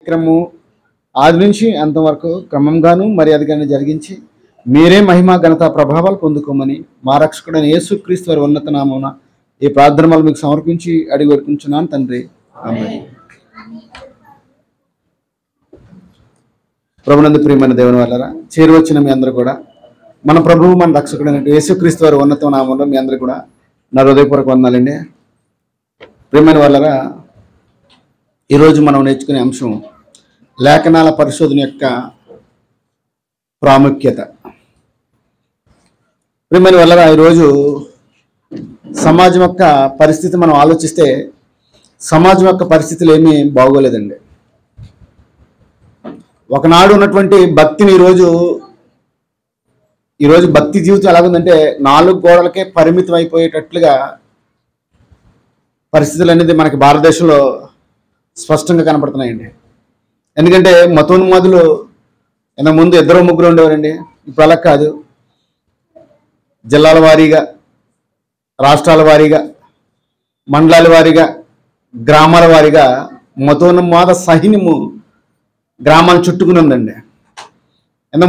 కార్యక్రమం ఆది నుంచి అంతవరకు క్రమంగాను మర్యాదగాను జరిగించి మీరే మహిమ ఘనత ప్రభావాలు పొందుకోమని మా రక్షకుడైన యేసుక్రీస్తు వారి ఉన్నత నామమున ఈ ప్రార్థనలు మీకు సమర్పించి అడిగి వేడుకుంటున్నాను తండ్రి. ఆమేన్. ప్రభునందు ప్రియమైన దేవుని వల్లరా చేరువచ్చిన మీ అందరూ కూడా మన ప్రభువు మన రక్షకుడైన యేసుక్రీస్తు వారి ఉన్నత నామంలో మీ అందరూ కూడా నా హృదయపూర్వక వందనాలండి. ప్రియమైన వల్లరా ఈరోజు మనం నేర్చుకునే అంశం లేఖనాల పరిశోధన యొక్క ప్రాముఖ్యత. ప్రియమైన వల్లరా ఈరోజు సమాజం యొక్క పరిస్థితి మనం ఆలోచిస్తే సమాజం యొక్క పరిస్థితులు ఏమీ బాగోలేదండి. ఒకనాడు ఉన్నటువంటి భక్తిని ఈరోజు భక్తి జీవితం ఎలాగుందంటే 4 గోడలకే పరిమితం అయిపోయేటట్లుగా పరిస్థితులు అనేది మనకి భారతదేశంలో స్పష్టంగా కనపడుతున్నాయండి. ఎందుకంటే మతోన్మాదులు ముందు 2-3 ఉండేవారండి. ఇప్పుడు అలా కాదు. జిల్లాల వారీగా, రాష్ట్రాల వారీగా, మండలాల వారీగా, గ్రామాల వారీగా మతోన్మాద సైన్యము గ్రామాలను చుట్టుకుని ఉందండి.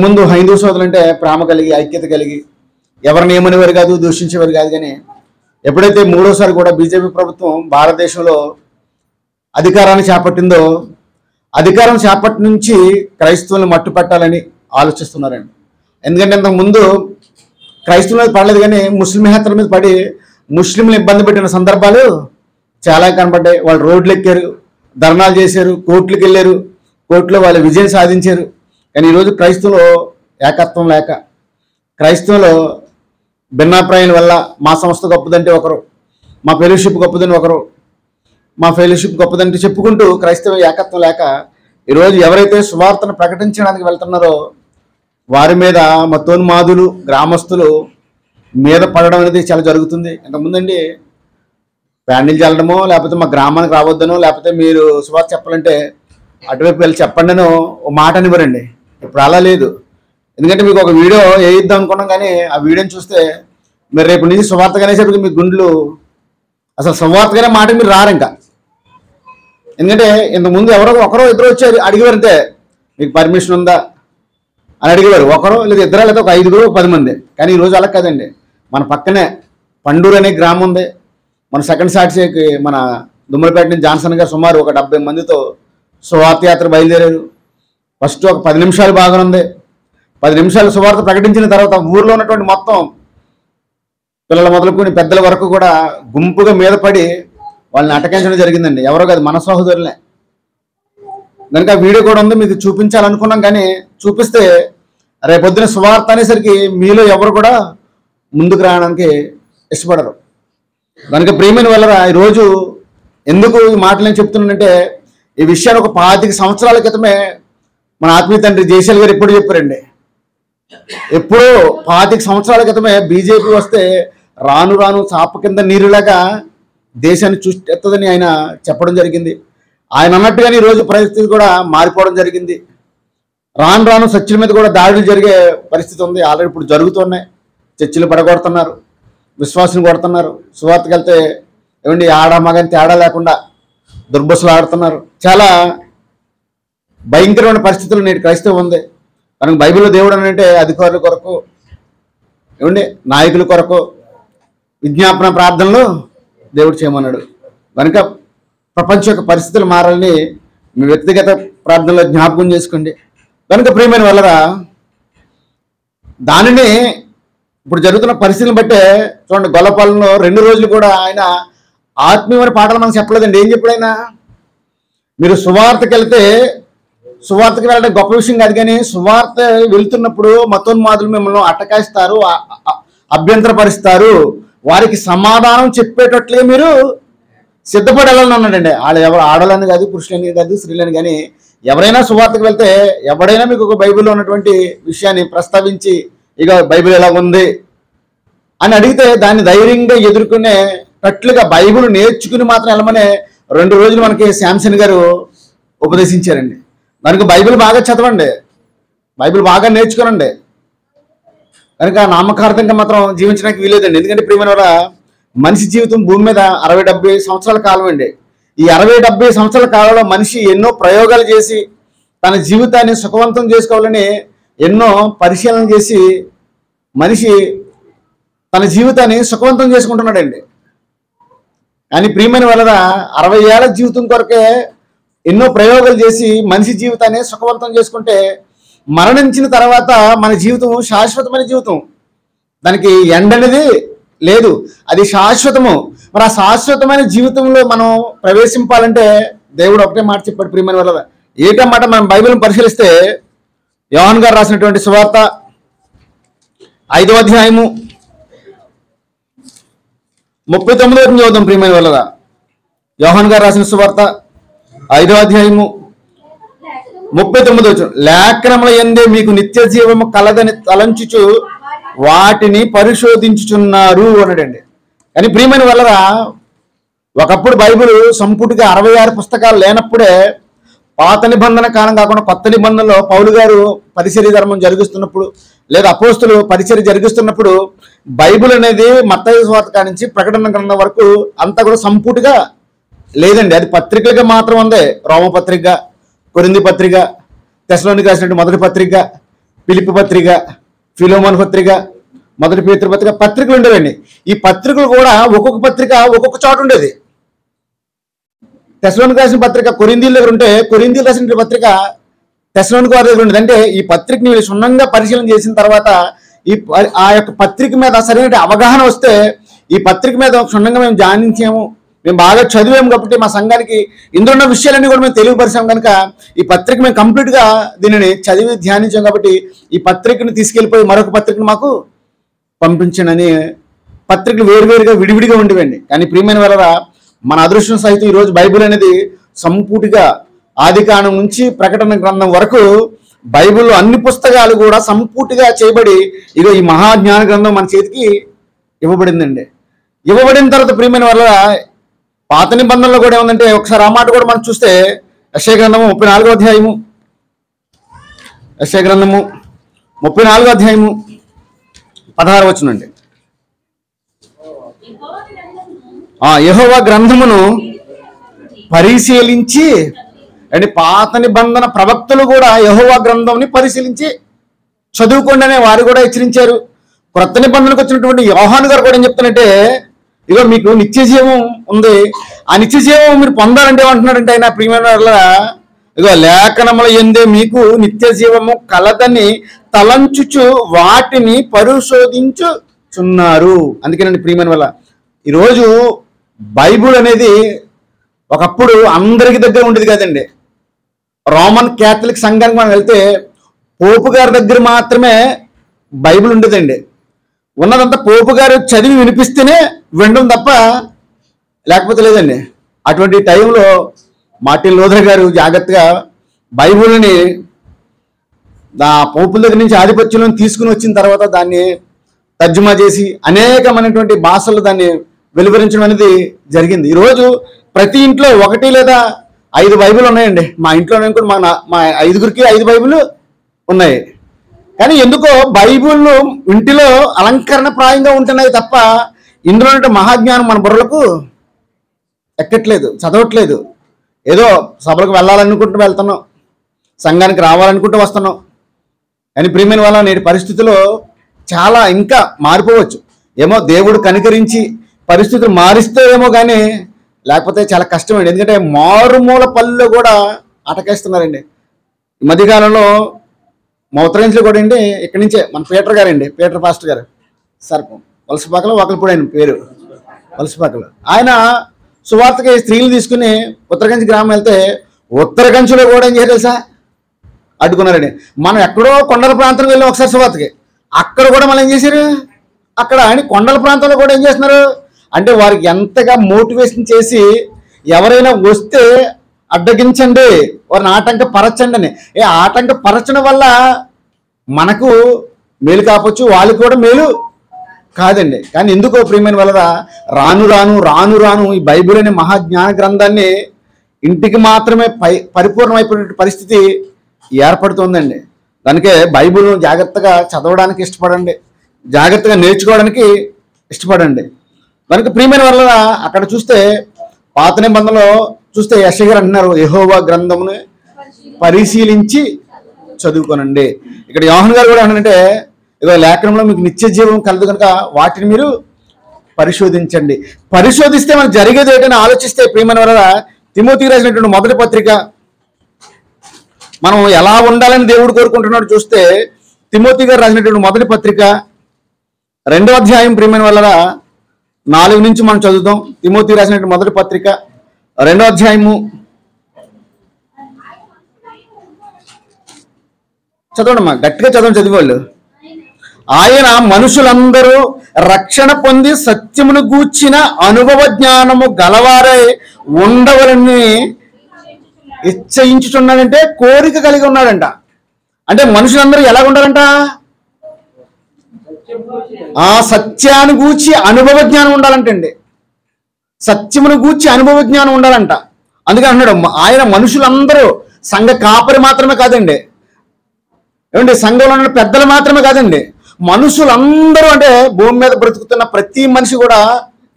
ముందు హైందవ సోదరులు అంటే ప్రేమ కలిగి, ఐక్యత కలిగి, ఎవరిని ఏమనేవారు కాదు, దూషించేవారు కాదు. కానీ ఎప్పుడైతే 3వసారి కూడా బీజేపీ ప్రభుత్వం భారతదేశంలో అధికారాన్ని చేపట్టిందో, అధికారం చేపట్టి నుంచి క్రైస్తవులను మట్టు పెట్టాలని ఆలోచిస్తున్నారండి. ఎందుకంటే ఇంతకుముందు క్రైస్తవుల మీద పడలేదు, కానీ ముస్లిమేతరుల మీద పడి ముస్లింలు ఇబ్బంది పెట్టిన సందర్భాలు చాలా కనపడ్డాయి. వాళ్ళు రోడ్లు ఎక్కారు, ధర్నాలు చేశారు, కోర్టులకు వెళ్ళారు, కోర్టులో వాళ్ళు విజయం సాధించారు. కానీ ఈరోజు క్రైస్తవులు ఏకత్వం లేక, క్రైస్తవులు భిన్నాభిప్రాయాల వల్ల మా సంస్థ గొప్పదంటే ఒకరు, మా ఫెలోషిప్ గొప్పదని ఒకరు, మా ఫెలోషిప్ గొప్పదంటే చెప్పుకుంటూ క్రైస్తవ ఏకత్వం లేక ఈరోజు ఎవరైతే సువార్తను ప్రకటించడానికి వెళ్తున్నారో వారి మీద మతోన్మాదులు, గ్రామస్తులు మీద పడడం అనేది చాలా జరుగుతుంది. ఇంతకుముందండి ప్యాండిల్ చల్లడమో, లేకపోతే మా గ్రామానికి రావద్దనో, లేకపోతే మీరు సువార్త చెప్పాలంటే అటువైపు వెళ్ళి చెప్పండి అని ఓ మాట అనివ్వరండి. ఇప్పుడు అలా లేదు. ఎందుకంటే మీకు ఒక వీడియో వేయిద్దాం అనుకున్నాం, కానీ ఆ వీడియోని చూస్తే మీరు రేపు నుంచి సువార్తగానే చెప్పి మీ గుండెలు అసలు సువార్తగానే మాట మీరు రారు ఇంకా. ఎందుకంటే ఇంతకుముందు ఒకరో ఇద్దరు వచ్చారు, అడిగేవారంటే మీకు పర్మిషన్ ఉందా అని అడిగేవారు. ఒకరు లేదా ఇద్దరు, లేదా ఒక 5 ఒక 10 మంది. కానీ ఈరోజు అలా కాదండి. మన పక్కనే పండూరు అనే గ్రామం ఉంది. మన సెకండ్ సాక్షికి మన దుమ్మలపేట నుంచి జాన్సన్ గారు సుమారు ఒక 70 మందితో సువార్త యాత్ర బయలుదేరారు. ఫస్ట్ ఒక 10 నిమిషాలు బాగానుంది. 10 నిమిషాలు సువార్త ప్రకటించిన తర్వాత ఊర్లో ఉన్నటువంటి మొత్తం పిల్లలు మొదలుకొని పెద్దల వరకు కూడా గుంపుగా మీద పడి వాళ్ళని అటకించడం జరిగిందండి. ఎవరో కాదు, మన సహోదరులే. కనుక వీడియో కూడా ఉంది, మీకు చూపించాలనుకున్నాం. కానీ చూపిస్తే రేపొద్దున సువార్త అనేసరికి మీలో ఎవరు కూడా ముందుకు రావడానికి ఇష్టపడరు. కనుక ప్రియమైన వల్లరా ఈరోజు ఎందుకు ఈ మాటలు నేను చెప్తున్నానంటే, ఈ విషయాన్ని ఒక 25 సంవత్సరాల క్రితమే మన ఆత్మీయ తండ్రి జయశాల్ గారు ఎప్పుడు చెప్పారండి. ఎప్పుడో 25 సంవత్సరాల క్రితమే బీజేపీ వస్తే రాను రాను చాప కింద నీరులాగా దేశాన్ని చూస్తేస్తుందని ఆయన చెప్పడం జరిగింది. ఆయన అన్నట్టుగానే ఈరోజు పరిస్థితి కూడా మారిపోవడం జరిగింది. రాను రాను చర్చిల మీద కూడా దాడులు జరిగే పరిస్థితి ఉంది. ఆల్రెడీ ఇప్పుడు జరుగుతున్నాయి. చర్చిలు పడగొడుతున్నారు, విశ్వాసం కొడుతున్నారు. సువార్తకి వెళ్తే ఏమండి ఆడ మగని తేడా లేకుండా దుర్బస్సులు ఆడుతున్నారు. చాలా భయంకరమైన పరిస్థితులు నేటి క్రైస్తవం ఉంది. మనకు బైబిల్లో దేవుడు అంటే అధికారుల కొరకు, ఏమండి నాయకుల కొరకు విజ్ఞాపన ప్రార్థనలు దేవుడు చేయమన్నాడు. కనుక ప్రపంచ యొక్క పరిస్థితులు మారాలని మీ వ్యక్తిగత ప్రార్థనలో జ్ఞాపకం చేసుకోండి. కనుక ప్రియమైన వల్లరా దానిని ఇప్పుడు జరుగుతున్న పరిస్థితులను బట్టే చూడండి, గొల్లపాలెంలో 2 రోజులు కూడా ఆయన ఆత్మీయమైన పాటలు మనకు చెప్పలేదండి. ఏం చెప్పాడైనా, మీరు సువార్తకి వెళ్తే, సువార్తకి వెళ్ళడం గొప్ప విషయం కాదు, కానీ సువార్త వెళ్తున్నప్పుడు మతోన్మాదులు మిమ్మల్ని అట్టకాయిస్తారు, అభ్యంతరపరుస్తారు, వారికి సమాధానం చెప్పేటట్లుగా మీరు సిద్ధపడాలని అన్నాడండి. వాళ్ళు ఎవరు ఆడలని కాదు, పురుషులని కాదు, స్త్రీలని, కానీ ఎవరైనా సువార్తకు వెళ్తే ఎవడైనా మీకు ఒక బైబిల్లో ఉన్నటువంటి విషయాన్ని ప్రస్తావించి ఇక బైబిల్ ఎలా ఉంది అని అడిగితే దాన్ని ధైర్యంగా ఎదుర్కొనేటట్లుగా బైబిల్ నేర్చుకుని మాత్రం వెళ్ళమనే 2 రోజులు మనకి శాంసన్ గారు ఉపదేశించారండి. దానికి బైబిల్ బాగా చదవండి, బైబిల్ బాగా నేర్చుకోనండి. కనుక నామకార్థంగా మాత్రం జీవించడానికి వీలేదండి. ఎందుకంటే ప్రియమైన మనిషి జీవితం భూమి మీద 60-70 సంవత్సరాల కాలం అండి. ఈ 60-70 సంవత్సరాల కాలంలో మనిషి ఎన్నో ప్రయోగాలు చేసి తన జీవితాన్ని సుఖవంతం చేసుకోవాలని ఎన్నో పరిశీలన చేసి మనిషి తన జీవితాన్ని సుఖవంతం చేసుకుంటున్నాడండి. కానీ ప్రియమైన వల్ల 60 ఏళ్ల జీవితం కొరకే ఎన్నో ప్రయోగాలు చేసి మనిషి జీవితాన్ని సుఖవంతం చేసుకుంటే మరణించిన తర్వాత మన జీవితం శాశ్వతమైన జీవితం, దానికి ఎండ్ అనేది లేదు, అది శాశ్వతము. మరి ఆ శాశ్వతమైన జీవితంలో మనం ప్రవేశింపాలంటే దేవుడు ఒకటే మాట చెప్పాడు ప్రియమైన వల్ల. ఏటమాట మనం బైబిల్ని పరిశీలిస్తే యోహాను గారు రాసినటువంటి సువార్త 5వ అధ్యాయము 39వ వచనం చదువుదాం ప్రియమైన వల్ల. యోహాను గారు రాసిన సువార్త 5వ అధ్యాయము 39వ వచనం. లేఖనముల యందే మీకు నిత్య జీవము కలదని తలంచుచు వాటిని పరిశోధించుచున్నారు అన్నాడండి. కానీ ప్రియమైన వల్లరా, ఒకప్పుడు బైబిల్ సంపుటిగా 66 పుస్తకాలు లేనప్పుడే పాత నిబంధన కాలం కాకుండా కొత్త నిబంధనలో పౌలు గారు పరిచర్య ధర్మం జరిగిస్తున్నప్పుడు లేదా అపోస్తులు పరిచర్య జరిగిస్తున్నప్పుడు బైబిల్ అనేది మత్తయి సువార్త నుంచి ప్రకటన గ్రంథం వరకు అంతా కూడా సంపుటిగా లేదండి. అది పత్రికలుగా మాత్రం ఉంది. రోమపత్రిక, కొరింథీ పత్రిక, తెస్సలోనికీయులకు రాసినటువంటి మొదటి పత్రిక, ఫిలిప్పీ పత్రిక, ఫిలోమోను పత్రిక, మొదటి పేతురు పత్రిక, పత్రికలు ఉండేవండి. ఈ పత్రికలు కూడా ఒక్కొక్క పత్రిక ఒక్కొక్క చోట ఉండేది. తెస్సలోనికీయులకు రాసిన పత్రిక కొరింథీల దగ్గర ఉంటే కొరింథీయులకు రాసిన పత్రిక తెస్సలోనికీ వారి దగ్గర ఉండేది. అంటే ఈ పత్రికని క్షుణ్ణంగా పరిశీలన చేసిన తర్వాత ఆ యొక్క పత్రిక మీద సరైన అవగాహన వస్తే ఈ పత్రిక మీద క్షుణ్ణంగా మేము ధ్యానించాము, మేము బాగా చదివాము కాబట్టి మా సంఘానికి ఇందులో ఉన్న విషయాలన్నీ కూడా మేము తెలియపరిచాము కనుక ఈ పత్రిక మేము కంప్లీట్గా దీనిని చదివి ధ్యానించాం కాబట్టి ఈ పత్రికను తీసుకెళ్ళిపోయి మరొక పత్రికను మాకు పంపించండి. పత్రికలు వేరువేరుగా విడివిడిగా ఉండేవండి. కానీ ప్రియమైన వల్ల మన అదృష్టం సహితం ఈరోజు బైబిల్ అనేది సంపూటిగా ఆదికాండం నుంచి ప్రకటన గ్రంథం వరకు బైబిల్లో అన్ని పుస్తకాలు కూడా సంపూర్తిగా చేయబడి ఇగో ఈ మహాజ్ఞాన గ్రంథం మన చేతికి ఇవ్వబడిందండి. ఇవ్వబడిన తర్వాత ప్రియమైన వల్ల పాత నిబంధనలో కూడా ఏముందంటే ఒకసారి ఆ మాట కూడా మనం చూస్తే యెషయా గ్రంథము 34వ అధ్యాయము, యెషయా గ్రంథము 34వ అధ్యాయము 16వ వచనం అండి. యెహోవా గ్రంథమును పరిశీలించి అంటే పాత నిబంధన ప్రవక్తలు కూడా యెహోవా గ్రంథంని పరిశీలించి చదువుకోండి అనే వారు కూడా హెచ్చరించారు. క్రొత్త నిబంధనకు వచ్చినటువంటి యోహాను గారు కూడా ఏం చెప్తానంటే ఇగో మీకు నిత్య జీవం ఉంది, ఆ నిత్య జీవం మీరు పొందాలంటే ఏమంటున్నాడంటే ఆయన ప్రియమైన ఇగో లేఖనముల యందే మీకు నిత్య జీవము కలదని తలంచుచు వాటిని పరిశోధించుచున్నారు. అందుకేనండి ప్రియమైన వల్ల ఈరోజు బైబుల్ అనేది ఒకప్పుడు అందరికి దగ్గర ఉండేది కదండి. రోమన్ క్యాథలిక్ సంఘానికి మనం వెళ్తే పోపు గారి దగ్గర మాత్రమే బైబిల్ ఉండేదండి. ఉన్నదంతా పోపు గారు చదివి వినిపిస్తేనే వినడం తప్ప లేకపోతే లేదండి. అటువంటి టైంలో మార్టిన్ లూథర్ గారు జాగ్రత్తగా బైబిల్ని ఆ పోపుల దగ్గర నుంచి ఆధిపత్యంలో తీసుకుని వచ్చిన తర్వాత దాన్ని తర్జుమా చేసి అనేకమైనటువంటి భాషల్లో దాన్ని వెలువరించడం అనేది జరిగింది. ఈరోజు ప్రతి ఇంట్లో 1 లేదా 5 బైబిల్ ఉన్నాయండి. మా ఇంట్లో కూడా మా 5గురికి 5 బైబిల్ ఉన్నాయి. కానీ ఎందుకో బైబిల్ ఇంటిలో అలంకరణ ప్రాయంగా ఉంటున్నాయి తప్ప ఇందులో ఉంటే మహాజ్ఞానం మన బుర్రలకు ఎక్కట్లేదు, చదవట్లేదు. ఏదో సభలకు వెళ్ళాలనుకుంటూ వెళ్తున్నాం, సంఘానికి రావాలనుకుంటూ వస్తున్నాం. కానీ ప్రియమైన వల్ల నేటి పరిస్థితుల్లో చాలా ఇంకా మారిపోవచ్చు. ఏమో దేవుడు కనికరించి పరిస్థితులు మారిస్తే ఏమో కానీ లేకపోతే చాలా కష్టమండి. ఎందుకంటే మారుమూల పల్లెలో కూడా అటకేస్తున్నారండి. ఈ మధ్యకాలంలో మా ఉత్తరాంచలో కూడా అండి ఇక్కడి నుంచే మన పీటర్ గారండి, పీటర్ పాస్టర్ గారు సార్ వలసపాకలో ఒకరిపూడి ఆయన పేరు వలసపాకలో ఆయన సువార్తకి స్త్రీలు తీసుకుని ఉత్తరకంచి గ్రామం వెళ్తే ఉత్తరకంచిలో కూడా ఏం చేయాలి తెలుసా అడ్డుకున్నారండి. మనం ఎక్కడో కొండల ప్రాంతం వెళ్ళాం ఒకసారి సువార్తకి, అక్కడ కూడా మనం ఏం చేశారు, అక్కడ ఆయన కొండల ప్రాంతంలో కూడా ఏం చేస్తున్నారు అంటే వారికి ఎంతగా మోటివేషన్ చేసి ఎవరైనా వస్తే అడ్డగించండి, వారిని ఆటంకపరచండి అని. ఆటంకపరచడం వల్ల మనకు మేలు కావచ్చు, వాళ్ళకి కూడా మేలు కాదండి. కానీ ఎందుకో ప్రియమైన వల్ల రాను రాను రాను రాను ఈ బైబిల్ అనే మహాజ్ఞాన గ్రంథాన్ని ఇంటికి మాత్రమే పరిపూర్ణమైపోయిన పరిస్థితి ఏర్పడుతుందండి. దానికే బైబిల్ జాగ్రత్తగా చదవడానికి ఇష్టపడండి, జాగ్రత్తగా నేర్చుకోవడానికి ఇష్టపడండి. దానికి ప్రియమైన వల్ల అక్కడ చూస్తే పాత నిబంధనలో చూస్తే యెషయా గారు అంటున్నారు, యెహోవా గ్రంథమును పరిశీలించి చదువుకోనండి. ఇక్కడ యోహాను గారు కూడా ఏమంటే, ఇక లేఖనంలో మీకు నిత్య జీవం కలదు కనుక వాటిని మీరు పరిశోధించండి. పరిశోధిస్తే మనకు జరిగేది ఏంటని ఆలోచిస్తే ప్రియమైన వల్ల తిమోతికి రాసినటువంటి మొదటి పత్రిక, మనం ఎలా ఉండాలని దేవుడు కోరుకుంటున్నాడు చూస్తే తిమోతి గారు రాసినటువంటి మొదటి పత్రిక 2వ అధ్యాయం ప్రియమైన వల్ల 4 నుంచి మనం చదువుతాం. తిమోతి రాసినటువంటి మొదటి పత్రిక 2వ అధ్యాయము చదవండి, గట్టిగా చదవండి చదివేవాళ్ళు. ఆయన మనుషులందరూ రక్షణ పొంది సత్యమును గూర్చిన అనుభవ జ్ఞానము గలవారై ఉండవలని ఇచ్చయించుచున్నాడంటే కోరిక కలిగి ఉన్నాడంట. అంటే మనుషులందరూ ఎలా ఉండాలంట? ఆ సత్యాన్ని గూర్చి అనుభవ జ్ఞానం ఉండాలంటండి. సత్యమును గూర్చి అనుభవ జ్ఞానం ఉండాలంట. అందుకని అన్నాడు, ఆయన మనుషులందరూ, సంఘ కాపరి మాత్రమే కాదండి, ఏమండి, సంఘంలో ఉన్న పెద్దలు మాత్రమే కాదండి, మనుషులందరూ, అంటే భూమి మీద బ్రతుకుతున్న ప్రతి మనిషి కూడా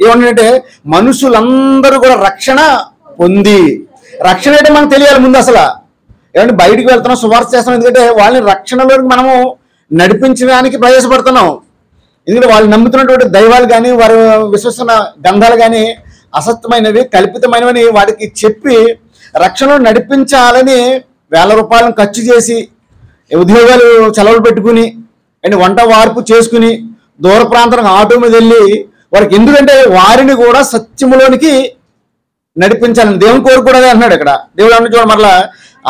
ఏమంటే మనుషులందరూ కూడా రక్షణ పొంది, రక్షణ అంటే మనకు తెలియాలి ముందు అసలు. ఏమంటే బయటికి వెళ్తున్నాం, సువార్త చేస్తున్నాం, ఎందుకంటే వాళ్ళని రక్షణలోకి మనము నడిపించడానికి ప్రయాసపడుతున్నాం. ఎందుకంటే వాళ్ళు నమ్ముతున్నటువంటి దైవాలు కానీ వారు విశ్వసిస్తున్న గంధాలు కానీ అసత్యమైనవి, కల్పితమైనవని వాడికి చెప్పి రక్షణలో నడిపించాలని వేల రూపాయలను ఖర్చు చేసి ఉద్యోగాలు సెలవులు పెట్టుకుని అండ్ వంట వార్పు చేసుకుని దూర ప్రాంతానికి ఆటో మీద వెళ్ళి వారికి, ఎందుకంటే వారిని కూడా సత్యములోనికి నడిపించాలని దేవుని కోరిక కూడా అంటున్నాడు ఇక్కడ. దేవుడు అన్న చూడ మరలా,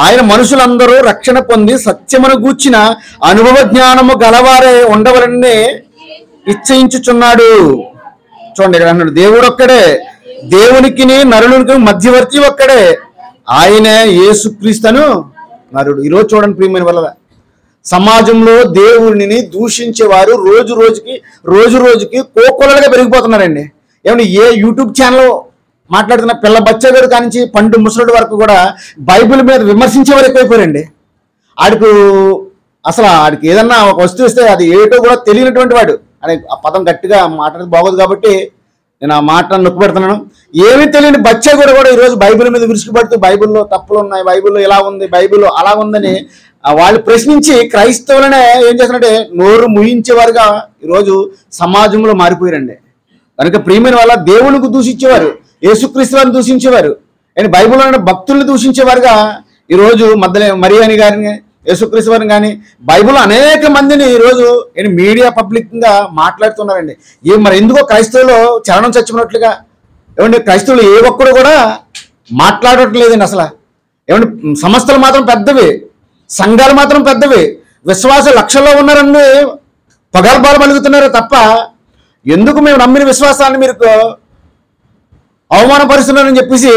ఆయన మనుషులందరూ రక్షణ పొంది సత్యమును గూర్చిన అనుభవ జ్ఞానము గలవారే ఉండవలని ఇచ్చయించుచున్నాడు. చూడండి ఇక్కడ అన్నాడు, దేవుడు ఒక్కడే, దేవునికి నరునికి మధ్యవర్తి ఒక్కడే, ఆయనే యేసుక్రీస్తును నరుడు. ఈరోజు చూడండి ప్రియమైన వల్ల సమాజంలో దేవుడిని దూషించేవారు రోజు రోజుకి కోకొల్లలుగా పెరిగిపోతున్నారండి. ఏమన్నా ఏ యూట్యూబ్ ఛానల్ మాట్లాడుతున్న పిల్ల బచ్చగాడు కానించి పండు ముసలుడి వరకు కూడా బైబిల్ మీద విమర్శించేవారు ఎక్కువైపోయారండి. ఆడికి ఏదన్నా ఒక వస్తువు ఇస్తే అది ఏటో కూడా తెలియనటువంటి వాడు అని, ఆ పదం గట్టిగా మాట్లాడేది బాగోదు కాబట్టి నేను ఆ మాట నొక్కి పెడుతున్నాను. ఏమీ తెలియని బచ్చగాడు కూడా ఈరోజు బైబిల్ మీద విరుచుకుపడుతూ బైబిల్లో తప్పులు ఉన్నాయి, బైబిల్లో ఇలా ఉంది, బైబిల్లో అలా ఉందని వాళ్ళు ప్రశ్నించి క్రైస్తవులనే ఏం చేస్తున్నారంటే నోరు ముయించేవారుగా ఈరోజు సమాజంలో మారిపోయారండి. కనుక ప్రియమైన వల్ల దేవునికి దూషించేవారు, యేసుక్రీస్తు వారిని దూషించేవారు, అండ్ బైబిల్లో ఉన్న భక్తుల్ని దూషించేవారుగా ఈరోజు మరియాని గారిని, యేసుక్రీస్తు వారిని కానీ బైబిల్లో అనేక మందిని ఈరోజు మీడియా పబ్లిక్గా మాట్లాడుతున్నారండి. మరి ఎందుకో క్రైస్తవులు చరణం చచ్చిపోయినట్లుగా, ఏమంటే క్రైస్తవులు ఏ ఒక్కడు కూడా మాట్లాడట్లేదండి అసలు. ఏమంటే సంస్థలు మాత్రం పెద్దవి, సంఘాలు మాత్రం పెద్దవి, విశ్వాసాలు లక్షల్లో ఉన్నారని పగల్బాలు పలుకుతున్నారు తప్ప ఎందుకు మేము నమ్మిన విశ్వాసాన్ని మీరు అవమానపరుస్తున్నారని చెప్పేసి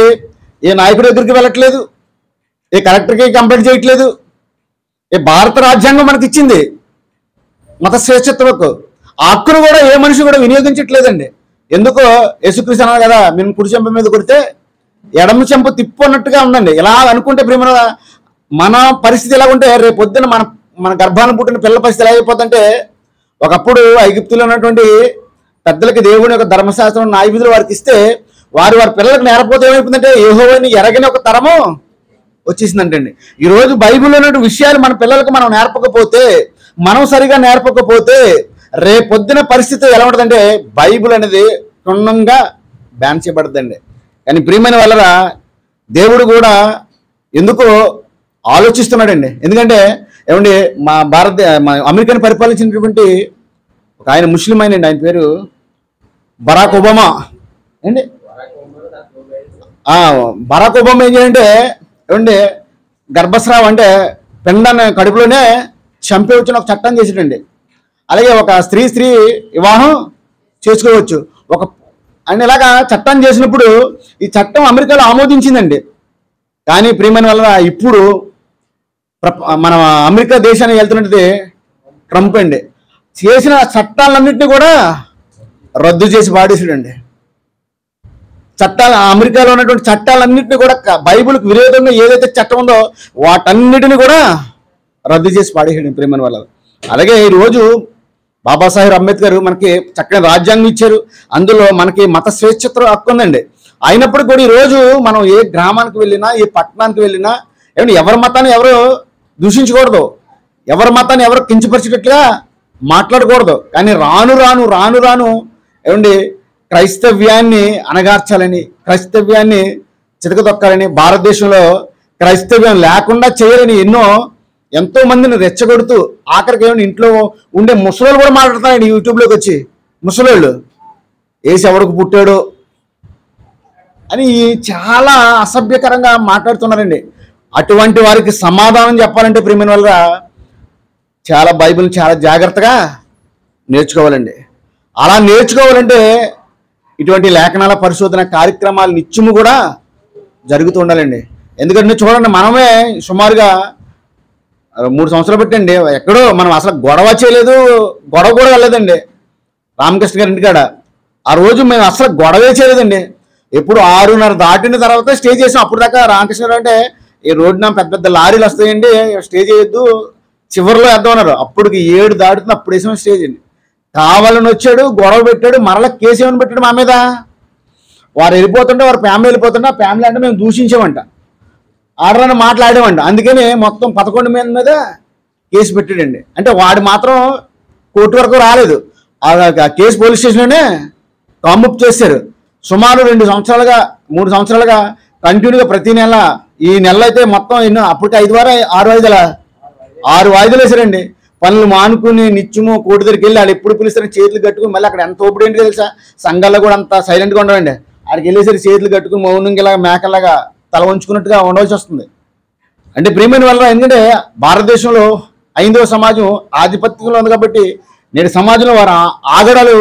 ఏ నాయకుడి దగ్గరికి వెళ్ళట్లేదు, ఏ కలెక్టర్కి కంప్లైంట్ చేయట్లేదు. ఏ భారత రాజ్యాంగం మనకి ఇచ్చింది మత స్వేచ్ఛత్వకు, ఆ హక్కును కూడా ఏ మనిషి కూడా వినియోగించట్లేదండి. ఎందుకో యేసుక్రీస్తు అన్నారు కదా, మేము కుడి చెంప మీద కొడితే ఎడమ చెంప తిప్పు అన్నట్టుగా ఉందండి. ఇలా అనుకుంటే ప్రియమైన మన పరిస్థితి ఎలా ఉంటే రేపు పొద్దున మన గర్భాన్ని పుట్టిన పిల్లల పరిస్థితి ఎలా అయిపోతుందంటే, ఒకప్పుడు ఐగుప్తులో ఉన్నటువంటి పెద్దలకి దేవుని యొక్క ధర్మశాస్త్రం న్యాయ విధులు వారికి ఇస్తే వారి పిల్లలకు నేర్పపోతే ఏమైపోతుందంటే యెహోవాని ఎరగని ఒక తరము వచ్చేసిందంటండి. ఈరోజు బైబిల్లో ఉన్న విషయాలు మన పిల్లలకు మనం నేర్పకపోతే, మనం సరిగా నేర్పకపోతే రేపొద్దున పరిస్థితి ఎలా ఉంటుందంటే బైబిల్ అనేది క్షుణ్ణంగా బ్యాన్ చేయబడుతుందండి. కానీ ప్రియమైన వల్ల దేవుడు కూడా ఎందుకో ఆలోచిస్తున్నాడండి. ఎందుకంటే ఏమండి మా అమెరికాని పరిపాలించినటువంటి ఒక ఆయన ముస్లిం అయినండి, ఆయన పేరు బరాక్ ఒబామా అండి. బరాక్ ఒబామా ఏం చేయాలంటే ఏమండి గర్భస్రావం అంటే పెండాన్ని కడుపులోనే చంపేవచ్చిన ఒక చట్టం చేసాడండి. అలాగే ఒక స్త్రీ వివాహం చేసుకోవచ్చు అని ఇలాగా చట్టం చేసినప్పుడు ఈ చట్టం అమెరికాలో ఆమోదించిందండి. కానీ ప్రియమైన వల్ల ఇప్పుడు మన అమెరికా దేశానికి వెళ్తున్నది ట్రంప్ అండి. చేసిన చట్టాలన్నింటినీ కూడా రద్దు చేసి పాడేసాడండి. అమెరికాలో ఉన్నటువంటి చట్టాలన్నింటినీ కూడా బైబిల్కి విరోధంగా ఏదైతే చట్టం ఉందో వాటన్నిటిని కూడా రద్దు చేసి పాడేసాడు ప్రియమైన వల్ల. అలాగే ఈరోజు బాబాసాహెబ్ అంబేద్కర్ మనకి చక్కని రాజ్యాంగం ఇచ్చారు, అందులో మనకి మత స్వేచ్ఛత్వ హక్కు ఉందండి. అయినప్పుడు కూడా ఈరోజు మనం ఏ గ్రామానికి వెళ్ళినా, ఏ పట్టణానికి వెళ్ళినా, ఏమంటే ఎవరి మతాన్ని ఎవరు దూషించకూడదు, ఎవరి మతాన్ని ఎవరు కించపరిచేటట్లుగా మాట్లాడకూడదు. కానీ రాను రాను రాను రాను ఏమండి క్రైస్తవ్యాన్ని అణగార్చాలని, క్రైస్తవ్యాన్ని చితకదొక్కాలని, భారతదేశంలో క్రైస్తవ్యం లేకుండా చేయాలని ఎంతో మందిని రెచ్చగొడుతూ ఆఖరికి ఏమైనా ఇంట్లో ఉండే ముసలోళ్ళు కూడా మాట్లాడుతున్నారండి యూట్యూబ్లోకి వచ్చి. ముసలోళ్ళు ఏసి ఎవరికి పుట్టాడు అని చాలా అసభ్యకరంగా మాట్లాడుతున్నారండి. అటువంటి వారికి సమాధానం చెప్పాలంటే ప్రియమైన వాళ్ళ చాలా బైబిల్ చాలా జాగ్రత్తగా నేర్చుకోవాలండి. అలా నేర్చుకోవాలంటే ఇటువంటి లేఖనాల పరిశోధన కార్యక్రమాలు నిత్యము కూడా జరుగుతూ ఉండాలండి. ఎందుకంటే చూడండి, మనమే సుమారుగా 3 సంవత్సరాలు పెట్టండి ఎక్కడో మనం అసలు గొడవ చేయలేదు, గొడవ కూడా వెళ్ళలేదండి రామకృష్ణ గారి ఇంటికాడ. ఆ రోజు మేము అసలు గొడవే చేయలేదండి. ఎప్పుడు 6:30 దాటిన తర్వాత స్టే చేసాం. అప్పుడు దాకా రామకృష్ణ గారు అంటే ఈ రోడ్డున పెద్ద పెద్ద లారీలు వస్తాయండి, స్టే చేయొద్దు, చివరిలో వేద్దామన్నారు. అప్పటికి 7 దాటుతుంది, అప్పుడు వేసాం స్టేజ్ అండి. కావాలని వచ్చాడు, గొడవ పెట్టాడు, మరలా కేసు ఏమని పెట్టాడు మా మీద. వారు వెళ్ళిపోతుంటే, వారి ఫ్యామిలీ వెళ్ళిపోతుంటే ఆ ఫ్యామిలీ అంటే మేము దూషించామంట, ఆడరాని మాట్లాడామంట. అందుకని మొత్తం 11 మంది మీద కేసు పెట్టాడండి. అంటే వాడు మాత్రం కోర్టు వరకు రాలేదు, ఆ కేసు పోలీస్ స్టేషన్లోనే కాముప్ చేశారు. సుమారు 2 సంవత్సరాలుగా 3 సంవత్సరాలుగా కంటిన్యూగా ప్రతి నెల, ఈ నెల అయితే మొత్తం ఎన్నో అప్పటికి 6 వాయిదాలు వేశారండి. పనులు మానుకుని నిత్యము కోర్టు దగ్గరికి వెళ్ళి వాళ్ళు ఎప్పుడు పిలుస్తారని చేతులు కట్టుకుని, మళ్ళీ అక్కడ ఎంత ఓపిక ఏంటి తెలుసా, సంఘాల్లో కూడా అంత సైలెంట్గా ఉండవండి. అక్కడికి వెళ్ళేసరికి చేతులు కట్టుకుని మౌనంగా ఇలా మేకలాగా తల వంచుకున్నట్టుగా ఉండవలసి వస్తుంది. అంటే ప్రియమైన వల్ల ఎందుకంటే భారతదేశంలో 5వ సమాజం ఆధిపత్యంలో ఉంది కాబట్టి నేడు సమాజంలో వారు ఆగడాలు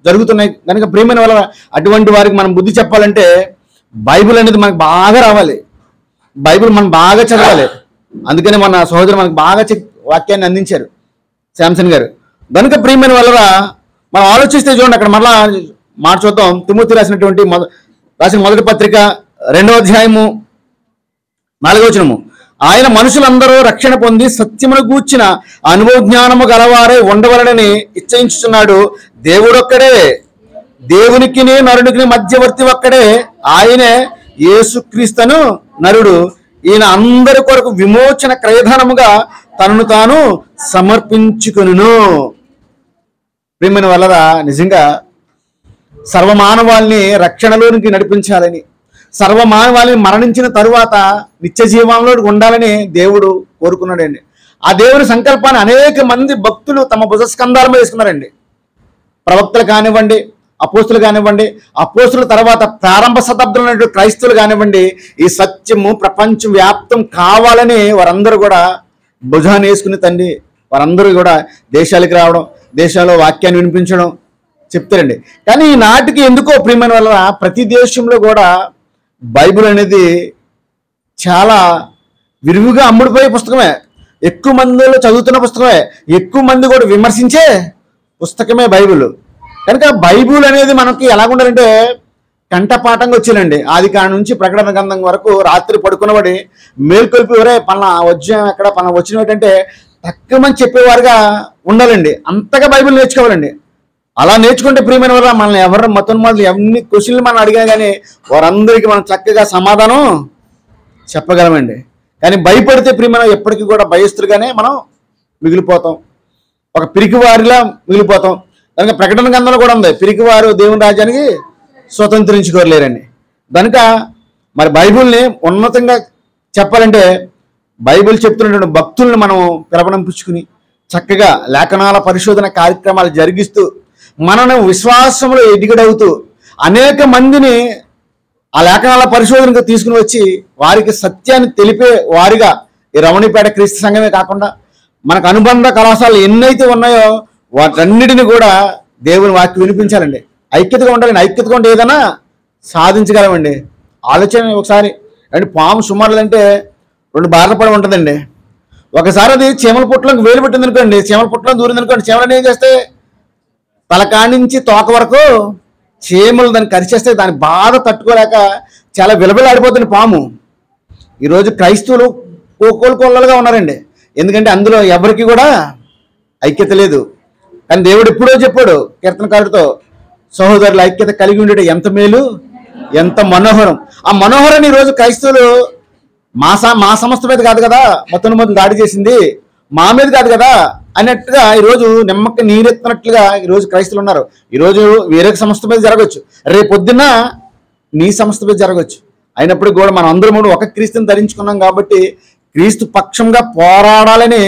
జరుగుతున్నాయి. కనుక ప్రియమైన వల్ల అటువంటి వారికి మనం బుద్ధి చెప్పాలంటే బైబిల్ అనేది మనకు బాగా రావాలి, బైబిల్ మనం బాగా చదవాలి. అందుకని మన సహోదరు మనకు బాగా వాక్యాన్ని అందించారు శాంసన్ గారు. కనుక ప్రియమైన వల్ల మనం ఆలోచిస్తే చూడండి, అక్కడ మరలా మాట చూద్దాం. తిమోతి రాసిన మొదటి పత్రిక 2వ అధ్యాయము 4వ వచనము. ఆయన మనుషులందరూ రక్షణ పొంది సత్యమును గూర్చిన అనుభవ జ్ఞానము గలవారే ఉండవలనని ఇచ్చయించుచున్నాడు. దేవుడొక్కడే, దేవునికి నరునికి మధ్యవర్తి ఒక్కడే, ఆయనే యేసుక్రీస్తును నరుడు. ఈయన అందరి కొరకు విమోచన క్రయధనముగా తనను తాను సమర్పించుకొనును. ప్రియమైన వల్లరా నిజంగా సర్వమానవాల్ని రక్షణలోనికి నడిపించాలని, సర్వమానవాళిని మరణించిన తరువాత నిత్య జీవంలో ఉండాలని దేవుడు కోరుకున్నాడండి. ఆ దేవుని సంకల్పాన్ని అనేక మంది భక్తులు తమ భుజస్కంధాల మీద వేసుకున్నారండి. ప్రవక్తలు కానివ్వండి, అపోస్తులు కానివ్వండి, అపోస్తుల తర్వాత ప్రారంభ శతాబ్దంలో క్రైస్తవులు కానివ్వండి, ఈ సత్యము ప్రపంచం వ్యాప్తం కావాలని వారందరూ కూడా భుజాన్ని వేసుకుని తండ్రి వారందరూ కూడా దేశాలకు రావడం, దేశాల్లో వాక్యాన్ని వినిపించడం చెప్తారండి. కానీ ఈనాటికి ఎందుకో ప్రియమైన వల్ల ప్రతి దేశంలో కూడా బైబిల్ అనేది చాలా విరివిగా అమ్ముడిపోయే పుస్తకమే, ఎక్కువ మందిలో చదువుతున్న పుస్తకమే, ఎక్కువ మంది కూడా విమర్శించే పుస్తకమే బైబిల్. కనుక బైబిల్ అనేది మనకి ఎలాగుండాలంటే కంఠపాఠంగా వచ్చేనండి. ఆది కాడి నుంచి ప్రకటన గ్రంథం వరకు రాత్రి పడుకున్నవాడి మేల్కొల్పి వరే పలానా వజ్యం ఎక్కడ పలానా వచ్చిన ఏంటంటే తక్కువ మంది చెప్పేవారుగా ఉండాలండి. అంతగా బైబిల్ నేర్చుకోవాలండి. అలా నేర్చుకుంటే ప్రియమైన వల్ల మనల్ని ఎవరు మతోన్మాదులు ఎన్ని క్వశ్చన్లు మనం అడిగినా కానీ వారందరికీ మనం చక్కగా సమాధానం చెప్పగలమండి. కానీ భయపడితే ప్రియమైన ఎప్పటికీ కూడా భయస్తులుగానే మనం మిగిలిపోతాం, ఒక పిరికివారిలా మిగిలిపోతాం. కనుక ప్రకటన గ్రంథంలో కూడా ఉంది, పిరికివారు దేవుని రాజ్యానికి స్వతంత్రించుకోలేరని. కనుక మరి బైబిల్ని ఉన్నతంగా చెప్పాలంటే బైబిల్ చెప్తున్నటువంటి భక్తుల్ని మనం పిలవనంపుచ్చుకుని చక్కగా లేఖనాల పరిశోధన కార్యక్రమాలు జరిగిస్తూ మనను విశ్వాసంలో ఎదిగడవుతూ అనేక మందిని ఆ లేఖనాల పరిశోధనకు తీసుకుని వచ్చి వారికి సత్యాన్ని తెలిపే వారిగా ఈ రమణీపేట క్రీస్తు సంఘమే కాకుండా మనకు అనుబంధ కళాశాలలు ఎన్నైతే ఉన్నాయో వాటన్నిటిని కూడా దేవుని వాక్యం వినిపించాలండి. ఐక్యతగా ఉండాలండి. ఐక్యతగా ఉంటే ఏదైనా సాధించగలమండి. ఆలోచన ఒకసారి అంటే పాము సుమారులు అంటే 2 బార్ల పడి ఉంటుందండి. ఒకసారి అది చీమల పుట్టలోకి వేలు పెట్టింది అనుకోండి, చీమల పుట్టలో దూరింది అనుకోండి, చీమలను ఏం చేస్తే తలకాడి నుంచి తోక వరకు చీమలు దాన్ని కరిచేస్తే దాని బాధ తట్టుకోలేక చాలా విలవిలాడిపోతుంది పాము. ఈరోజు క్రైస్తవులు కోలుకోలుగా ఉన్నారండి. ఎందుకంటే అందులో ఎవరికి కూడా ఐక్యత లేదు. కానీ దేవుడు ఎప్పుడో చెప్పాడు కీర్తనకారుడితో, సహోదరుల ఐక్యత కలిగి ఉండేది ఎంత మేలు, ఎంత మనోహరం. ఆ మనోహరాన్ని ఈరోజు క్రైస్తవులు మా సంస్థ మీద కాదు కదా మొత్తం మొదలు దాడి చేసింది, మా మీద కాదు కదా అన్నట్టుగా ఈరోజు నిమ్మకి నీరెత్తినట్లుగా ఈరోజు క్రైస్తవులు ఉన్నారు. ఈరోజు వేరే సంస్థ మీద జరగవచ్చు, రేపొద్దున నీ సంస్థ మీద జరగవచ్చు. అయినప్పటికీ కూడా మనం అందరం కూడా ఒక క్రీస్తుని ధరించుకున్నాం కాబట్టి క్రీస్తు పక్షంగా పోరాడాలని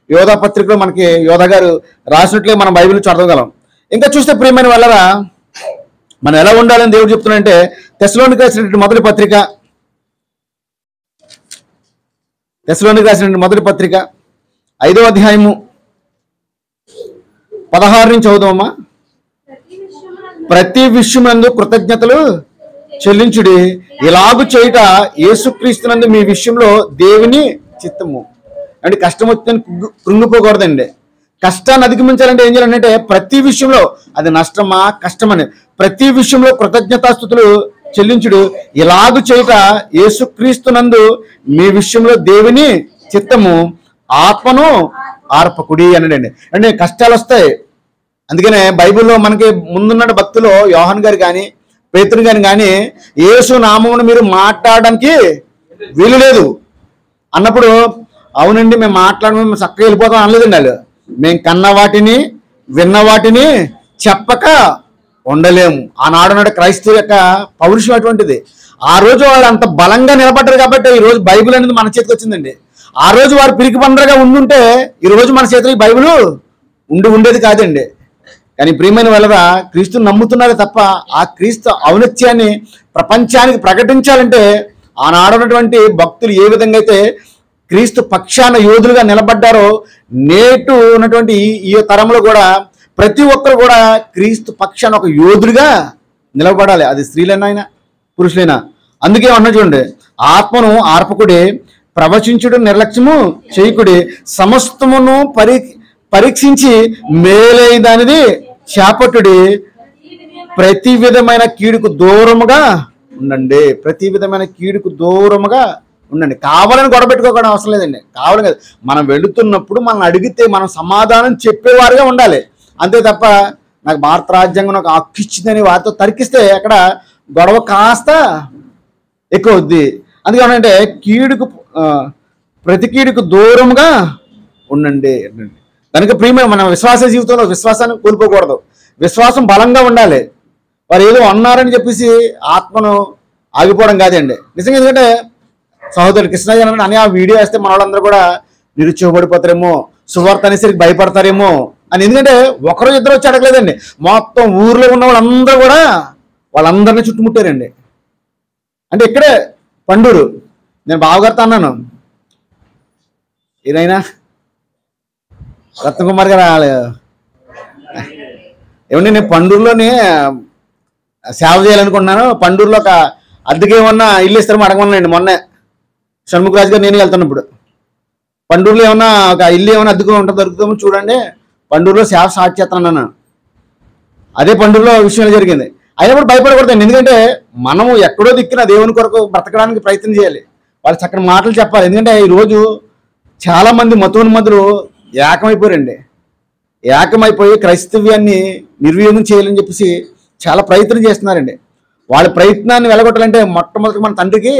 యోధా పత్రికలో మనకి యోధా గారు రాసినట్లే మనం బైబిల్ చదవగలం. ఇంకా చూస్తే ప్రియమైన వాళ్ళరా, మనం ఎలా ఉండాలని దేవుడు చెప్తున్నాడంటే తెస్సలోనికీ రాసినటువంటి మొదటి పత్రిక 5వ అధ్యాయము 16 నుంచి చదువుదామమ్మా. ప్రతి విషయమందు కృతజ్ఞతలు చెల్లించుడి, ఇలాగు చేయుట యేసుక్రీస్తునందు మీ విషయంలో దేవుని చిత్తము. అంటే కష్టం వచ్చిందని కృంగిపోకూడదండి. కష్టాన్ని అధిగమించాలంటే ఏం చేయాలంటే ప్రతి విషయంలో, అది నష్టమా కష్టమని, ప్రతి విషయంలో కృతజ్ఞతాస్తుతులు చెల్లించుడు, ఇలాగు చేయుట యేసుక్రీస్తునందు మీ విషయంలో దేవుని చిత్తము, ఆత్మను ఆర్పకుడి అన్నాడండి. అంటే కష్టాలు వస్తాయి. అందుకనే బైబిల్లో మనకి ముందున్న భక్తులు యోహాన్ గారు కానీ పేతురు గారు కానీ యేసు నామమును మీరు మాట్లాడడానికి వీలు లేదు అన్నప్పుడు, అవునండి మేము మాట్లాడము చక్కగా వెళ్ళిపోతాం అనలేదండి. వాళ్ళు మేము కన్న వాటిని విన్న వాటిని చెప్పక ఉండలేము. ఆనాడు క్రైస్తవ యొక్క పౌరుషం అటువంటిది. ఆ రోజు వారు అంత బలంగా నిలబడ్డారు కాబట్టి ఈ రోజు బైబిల్ అనేది మన చేతికి వచ్చిందండి. ఆ రోజు వారు పిరికి పండరగా ఉండుంటే ఈ రోజు మన చేతిలో ఈ బైబిల్ ఉండేది కాదండి. కానీ ప్రియమైన వాళ్ళరా, క్రీస్తుని నమ్ముతున్నారే తప్ప ఆ క్రీస్తు ఔన్నత్యాన్ని ప్రపంచానికి ప్రకటించాలంటే ఆనాడున్నటువంటి భక్తులు ఏ విధంగా అయితే క్రీస్తు పక్షాన యోధులుగా నిలబడ్డారో, నేటు ఉన్నటువంటి ఈ తరంలో కూడా ప్రతి ఒక్కరు కూడా క్రీస్తు పక్షాన ఒక యోధుడిగా నిలబడాలి. అది స్త్రీలైనా పురుషులైనా. అందుకే అన్న చూడండి, ఆత్మను ఆర్పకుడి, ప్రవచించుడు నిర్లక్ష్యము చేయకుడి, సమస్తమును పరీక్షించి మేలైనది చేపట్టుడి, ప్రతి విధమైన కీడుకు దూరముగా ఉండండి. ప్రతి విధమైన కీడుకు దూరముగా ఉండండి. కావాలని గొడవ పెట్టుకోవడం అవసరం లేదండి. కావాలని కాదు, మనం వెళుతున్నప్పుడు మనం అడిగితే మనం సమాధానం చెప్పేవారుగా ఉండాలి. అంతే తప్ప నాకు భారత రాజ్యాంగం ఒక హక్కు ఇచ్చిందని వారితో తర్కిస్తే అక్కడ గొడవ కాస్త ఎక్కువ అవుద్ది. అందుకేమంటే ప్రతి కీడుకు దూరంగా ఉండండి. కనుక ప్రియమైన మన విశ్వాస జీవితంలో విశ్వాసాన్ని కోల్పోకూడదు. విశ్వాసం బలంగా ఉండాలి. వారు ఏదో అన్నారని చెప్పేసి ఆత్మను ఆగిపోవడం కాదండి నిజంగా. ఎందుకంటే సహోదరుడు కృష్ణయ్య అని ఆ వీడియో వేస్తే మన వాళ్ళందరూ కూడా నిరుత్సాహపడిపోతారేమో, సువార్త అనేసరికి భయపడతారేమో అని. ఎందుకంటే ఒకరు ఇద్దరు వచ్చి అడగలేదండి, మొత్తం ఊర్లో ఉన్న వాళ్ళందరూ కూడా వాళ్ళందరినీ చుట్టుముట్టారండి. అంటే ఇక్కడే పండూరు, నేను బావగారితో అన్నాను, ఈయనైనా రత్నకుమార్ గారు ఏమండి నేను పండూరులోనే సేవ చేయాలనుకుంటున్నాను, పండూరులో ఒక అద్దెకి ఏమన్నా ఇల్లు ఇస్తారో అడగమన్నానండి. మొన్నే షణ్ముఖరాజు గారు నేను వెళ్తున్నప్పుడు, పండూరులో ఏమన్నా ఒక ఇల్లు ఏమైనా అద్దెకు ఉంటుందో దొరుకుతామో చూడండి, పండూరులో సేవ స్టార్ట్ చేస్తానన్నాను. అదే పండూరులో విషయం జరిగింది. అయినప్పుడు భయపడకూడదండి. ఎందుకంటే మనము ఎక్కడో దిక్కిన దేవుని కొరకు బ్రతకడానికి ప్రయత్నం చేయాలి. వాళ్ళు చక్కని మాటలు చెప్పాలి. ఎందుకంటే ఈరోజు చాలామంది మతోన్మతులు ఏకమైపోయారండి. ఏకమైపోయి క్రైస్తవ్యాన్ని నిర్వీర్యం చేయాలని చెప్పేసి చాలా ప్రయత్నం చేస్తున్నారండి. వాళ్ళ ప్రయత్నాన్ని వెలగొట్టాలంటే మొట్టమొదటి మన తండ్రికి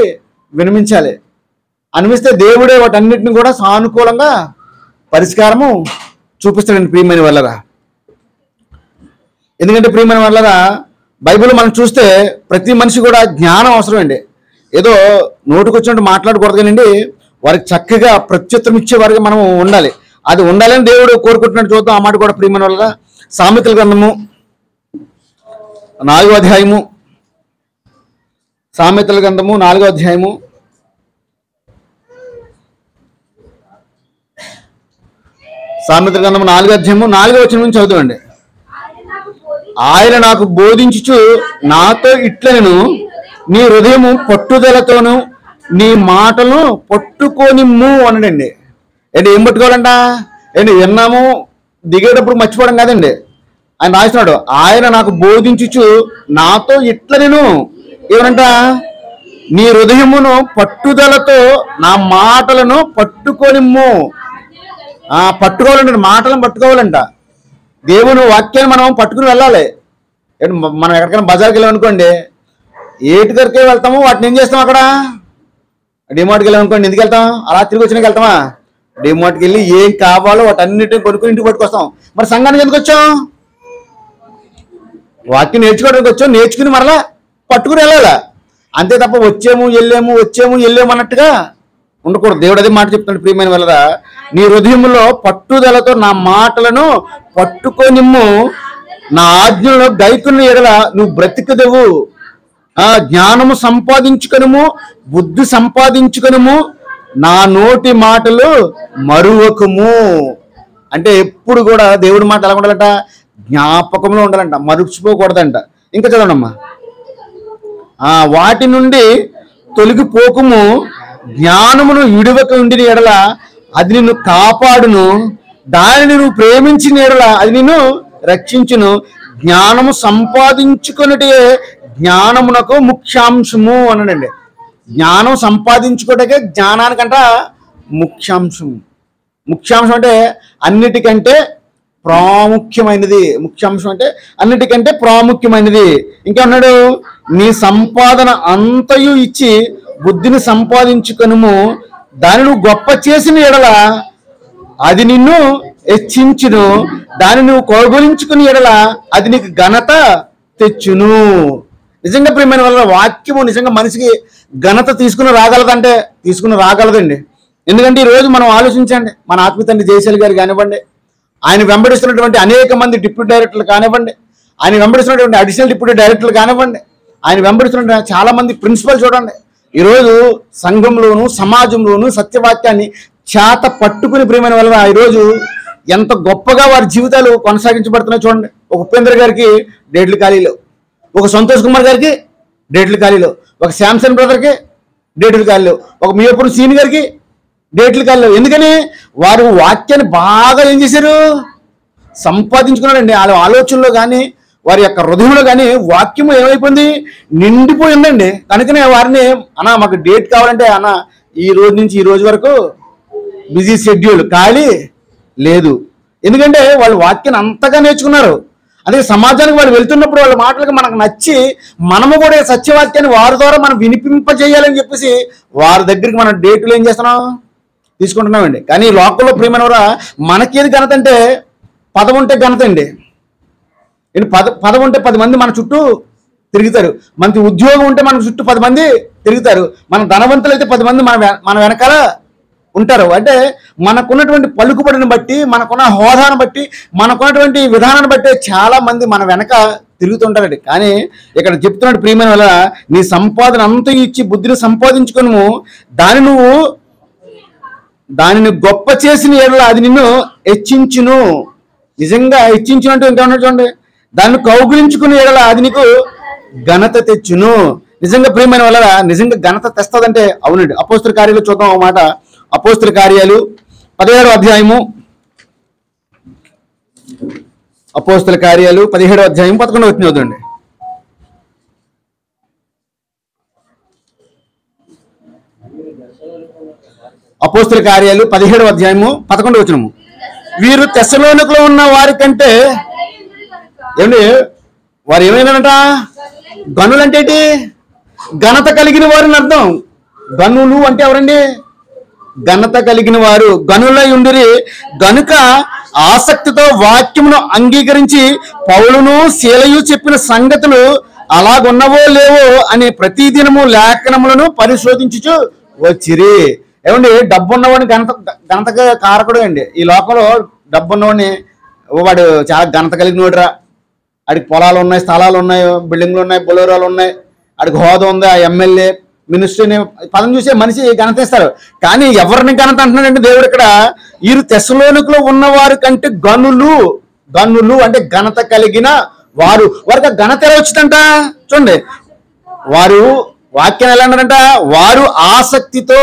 వినిపించాలి. అనిపిస్తే దేవుడే వాటన్నిటిని కూడా సానుకూలంగా పరిష్కారము చూపిస్తాడండి ప్రియమైన వాళ్ళరా. ఎందుకంటే ప్రియమైన వాళ్ళరా, బైబిల్ మనం చూస్తే ప్రతి మనిషి కూడా జ్ఞానం అవసరం అండి. ఏదో నోటుకొచ్చినట్టు మాట్లాడకూడదు కానండి, వారికి చక్కగా ప్రత్యుత్తరం ఇచ్చేవారికి మనం ఉండాలి. అది ఉండాలని దేవుడు కోరుకుంటున్నట్టు చూద్దాం. ఆ మాట కూడా ప్రియమైన వాళ్ళరా, సామెతల గ్రంథము 4వ అధ్యాయము, సామెతల గ్రంథము 4వ అధ్యాయము 4వ వచనం నుంచి చదువుతామండి. ఆయన నాకు బోధించుచు నాతో ఇట్లను, నీ హృదయము పట్టుదలతోను నీ మాటలను పట్టుకోనిమ్ము అనడండి. ఏంటి ఏం పట్టుకోవాలంట? ఏంటి విన్నాము దిగేటప్పుడు మర్చిపోవడం కాదండి. ఆయన రాస్తున్నాడు, ఆయన నాకు బోధించుచు నాతో ఇట్లా నేను ఏమనంట, నీ హృదయమును పట్టుదలతో నా మాటలను పట్టుకోనిమ్ము. పట్టుకోవాలంట, మాటలను పట్టుకోవాలంట. దేవుని వాక్యాన్ని మనం పట్టుకుని వెళ్ళాలి. మనం ఎక్కడికైనా బజార్కి వెళ్ళామనుకోండి, ఏటి దగ్గరికి వెళ్తాము, వాటిని ఏం చేస్తాం అక్కడ? డిమార్ట్కి వెళ్ళాం అనుకోండి, ఎందుకు వెళ్తాం? అలా తిరిగి వచ్చినాక వెళ్తామా? డిమార్ట్కి వెళ్ళి ఏం కావాలో వాటి అన్నిటిని కొనుక్కుని ఇంటికి పట్టుకొస్తాం. మరి సంఘానికి ఎందుకు వచ్చాం? వాటిని నేర్చుకోవడానికి వచ్చాం, నేర్చుకుని మరలా పట్టుకుని వెళ్ళాలా, అంతే తప్ప వచ్చేము వెళ్ళేము అన్నట్టుగా ఉండకూడదు. దేవుడు అదే మాట చెప్తున్నాడు, ప్రియమైన వాళ్ళరా, నీ హృదయంలో పట్టుదలతో నా మాటలను పట్టుకొనిమ్ము, నా ఆజ్ఞలను గైకొన్న ఎడల నువ్వు బ్రతికదవు. జ్ఞానము సంపాదించుకొనుము, బుద్ధి సంపాదించుకొనుము, నా నోటి మాటలు మరువకము. అంటే ఎప్పుడు కూడా దేవుడి మాట ఎలా ఉండాలంట? జ్ఞాపకంలో ఉండాలంట, మరుచిపోకూడదంట. ఇంకా చదవండమ్మా. వాటి నుండి తొలగిపోకము, జ్ఞానమును విడువక ఉండిన ఎడల అది నిన్ను కాపాడును, దానిని నువ్వు ప్రేమించిన ఎడల అది నిన్ను రక్షించును. జ్ఞానము సంపాదించుకున్నటే జ్ఞానమునకు ముఖ్యాంశము అన్నాడండి. జ్ఞానం సంపాదించుకోవటకే జ్ఞానానికంట ముఖ్యాంశం. ముఖ్యాంశం అంటే అన్నిటికంటే ప్రాముఖ్యమైనది. ముఖ్యాంశం అంటే అన్నిటికంటే ప్రాముఖ్యమైనది. ఇంకేమన్నాడు? నీ సంపాదన అంతయు ఇచ్చి బుద్ధిని సంపాదించుకొనుము, దాని నువ్వు గొప్ప చేసిన ఎడల అది నిన్ను హెచ్చించును, దాన్ని నువ్వు కొలగొలించుకుని ఎడల అది నీకు ఘనత తెచ్చును. నిజంగా ప్రియమైన వాళ్ళ వాక్యము నిజంగా మనిషికి ఘనత తీసుకుని రాగలదంటే తీసుకుని రాగలదండి. ఎందుకంటే ఈరోజు మనం ఆలోచించండి, మన ఆత్మీయ తండ్రి జయశాలి గారు కానివ్వండి, ఆయన వెంబడిస్తున్నటువంటి అనేక మంది డిప్యూటీ డైరెక్టర్లు కానివ్వండి, ఆయన వెంబడిస్తున్నటువంటి అడిషనల్ డిప్యూటీ డైరెక్టర్లు కానివ్వండి, ఆయన వెంబడిస్తున్నటువంటి చాలా మంది ప్రిన్సిపల్ చూడండి, ఈరోజు సంఘంలోను సమాజంలోను సత్యవాక్యాన్ని చేత పట్టుకుని ప్రియమైన వల్ల ఈరోజు ఎంత గొప్పగా వారి జీవితాలు కొనసాగించబడుతున్నాయి చూడండి. ఒక ఉపేంద్ర గారికి డేట్లు ఖాళీలో, ఒక సంతోష్ కుమార్ గారికి డేట్లు ఖాళీలో, ఒక శాంసన్ బ్రదర్కి డేట్లు ఖాళీలో, ఒక మియాపురం సీని గారికి డేట్లు ఖాళీలో. ఎందుకని? వారు వాక్యాన్ని బాగా ఏం చేశారు? సంపాదించుకున్నారండి. వాళ్ళ ఆలోచనలో కానీ వారి యొక్క హృదయంలో కానీ వాక్యము ఏమైపోయింది? నిండిపోయిందండి. కనుకనే వారిని అన్న మాకు డేట్ కావాలంటే అన్న ఈ రోజు నుంచి ఈ రోజు వరకు బిజీ షెడ్యూల్, ఖాళీ లేదు. ఎందుకంటే వాళ్ళు వాక్యాన్ని అంతగా నేర్చుకున్నారు. అదే సమాజానికి వాళ్ళు వెళ్తున్నప్పుడు వాళ్ళ మాటలకు మనకు నచ్చి మనము కూడా సత్యవాక్యాన్ని వారి ద్వారా మనం వినిపింపజేయాలని చెప్పేసి వారి దగ్గరికి మనం డేట్లు ఏం చేస్తున్నాం? తీసుకుంటున్నామండి. కానీ లోకంలో ప్రియమైనవరా మనకేది ఘనత అంటే పదం ఉంటే ఘనత అండి. పదం ఉంటే 10 మంది మన చుట్టూ తిరుగుతారు. మనకి ఉద్యోగం ఉంటే మన చుట్టూ 10 మంది తిరుగుతారు. మన ధనవంతులు అయితే 10 మంది మన వెనకాల ఉంటారు. అంటే మనకున్నటువంటి పలుకుబడిని బట్టి, మనకున్న హోదాను బట్టి, మనకున్నటువంటి విధానాన్ని బట్టి చాలా మంది మన వెనక తిరుగుతుంటారండి. కానీ ఇక్కడ చెప్తున్నాడు ప్రియమైన వల్ల నీ సంపాదన అంతా ఇచ్చి బుద్ధిని సంపాదించుకొను, దానిని గొప్ప చేసిన ఎడల అది నిన్ను హెచ్చించును. నిజంగా హెచ్చించినట్టు ఇంకా ఉన్నట్టు చూడండి, దాన్ని కౌగులించుకునే ఎడల అది నీకు ఘనత తెచ్చును. నిజంగా ప్రియమైన వల్ల నిజంగా ఘనత తెస్తుందంటే అవునండి. అపోస్తల కార్యాలు చూద్దాం ఒక మాట. అపోస్తల కార్యాలు 17వ అధ్యాయము, అపోస్తల కార్యాలు 17వ అధ్యాయం 11వ వచనం చదవండి. అపోస్తల కార్యాలు 17వ అధ్యాయము 11వ వచనము. వీరు తెస్సలోనికలో ఉన్న వారి కంటే ఏమండి వారు ఏమైనారంట? గనులు అంటే ఏంటి? ఘనత కలిగిన వారిని అర్థం. గనులు అంటే ఎవరండి? ఘనత కలిగిన వారు. గనులై ఉండిరి గనుక ఆసక్తితో వాక్యమును అంగీకరించి పౌలును శీలయు చెప్పిన సంగతులు అలాగున్నవో లేవో అని ప్రతిదినము లేఖనములను పరిశోధించుచు వచ్చిరి. ఏమండి డబ్బు ఉన్నవాడిని ఘనతగా కారకుడు అండి. ఈ లోకంలో డబ్బు ఉన్నవాడిని వాడు చాలా ఘనత కలిగిన వాడురా, ఆడికి పొలాలు ఉన్నాయి, స్థలాలు ఉన్నాయి, బిల్డింగ్లు ఉన్నాయి, బొలోరాలు ఉన్నాయి, ఆడికి హోదా ఉంది, ఆ ఎమ్మెల్యే మినిస్టర్ని పదం చూసే మనిషి ఘనత ఇస్తారు. కానీ ఎవరిని ఘనత అంటున్నాడంటే దేవుడు ఇక్కడ వీరు తెస్సలోనికలో ఉన్నవారి కంటే గనులు అంటే ఘనత కలిగిన వారు. వారికి ఘనత ఎలా వచ్చిందంట చూడండి. వారు వాక్యం ఎలా అన్నారంట? వారు ఆసక్తితో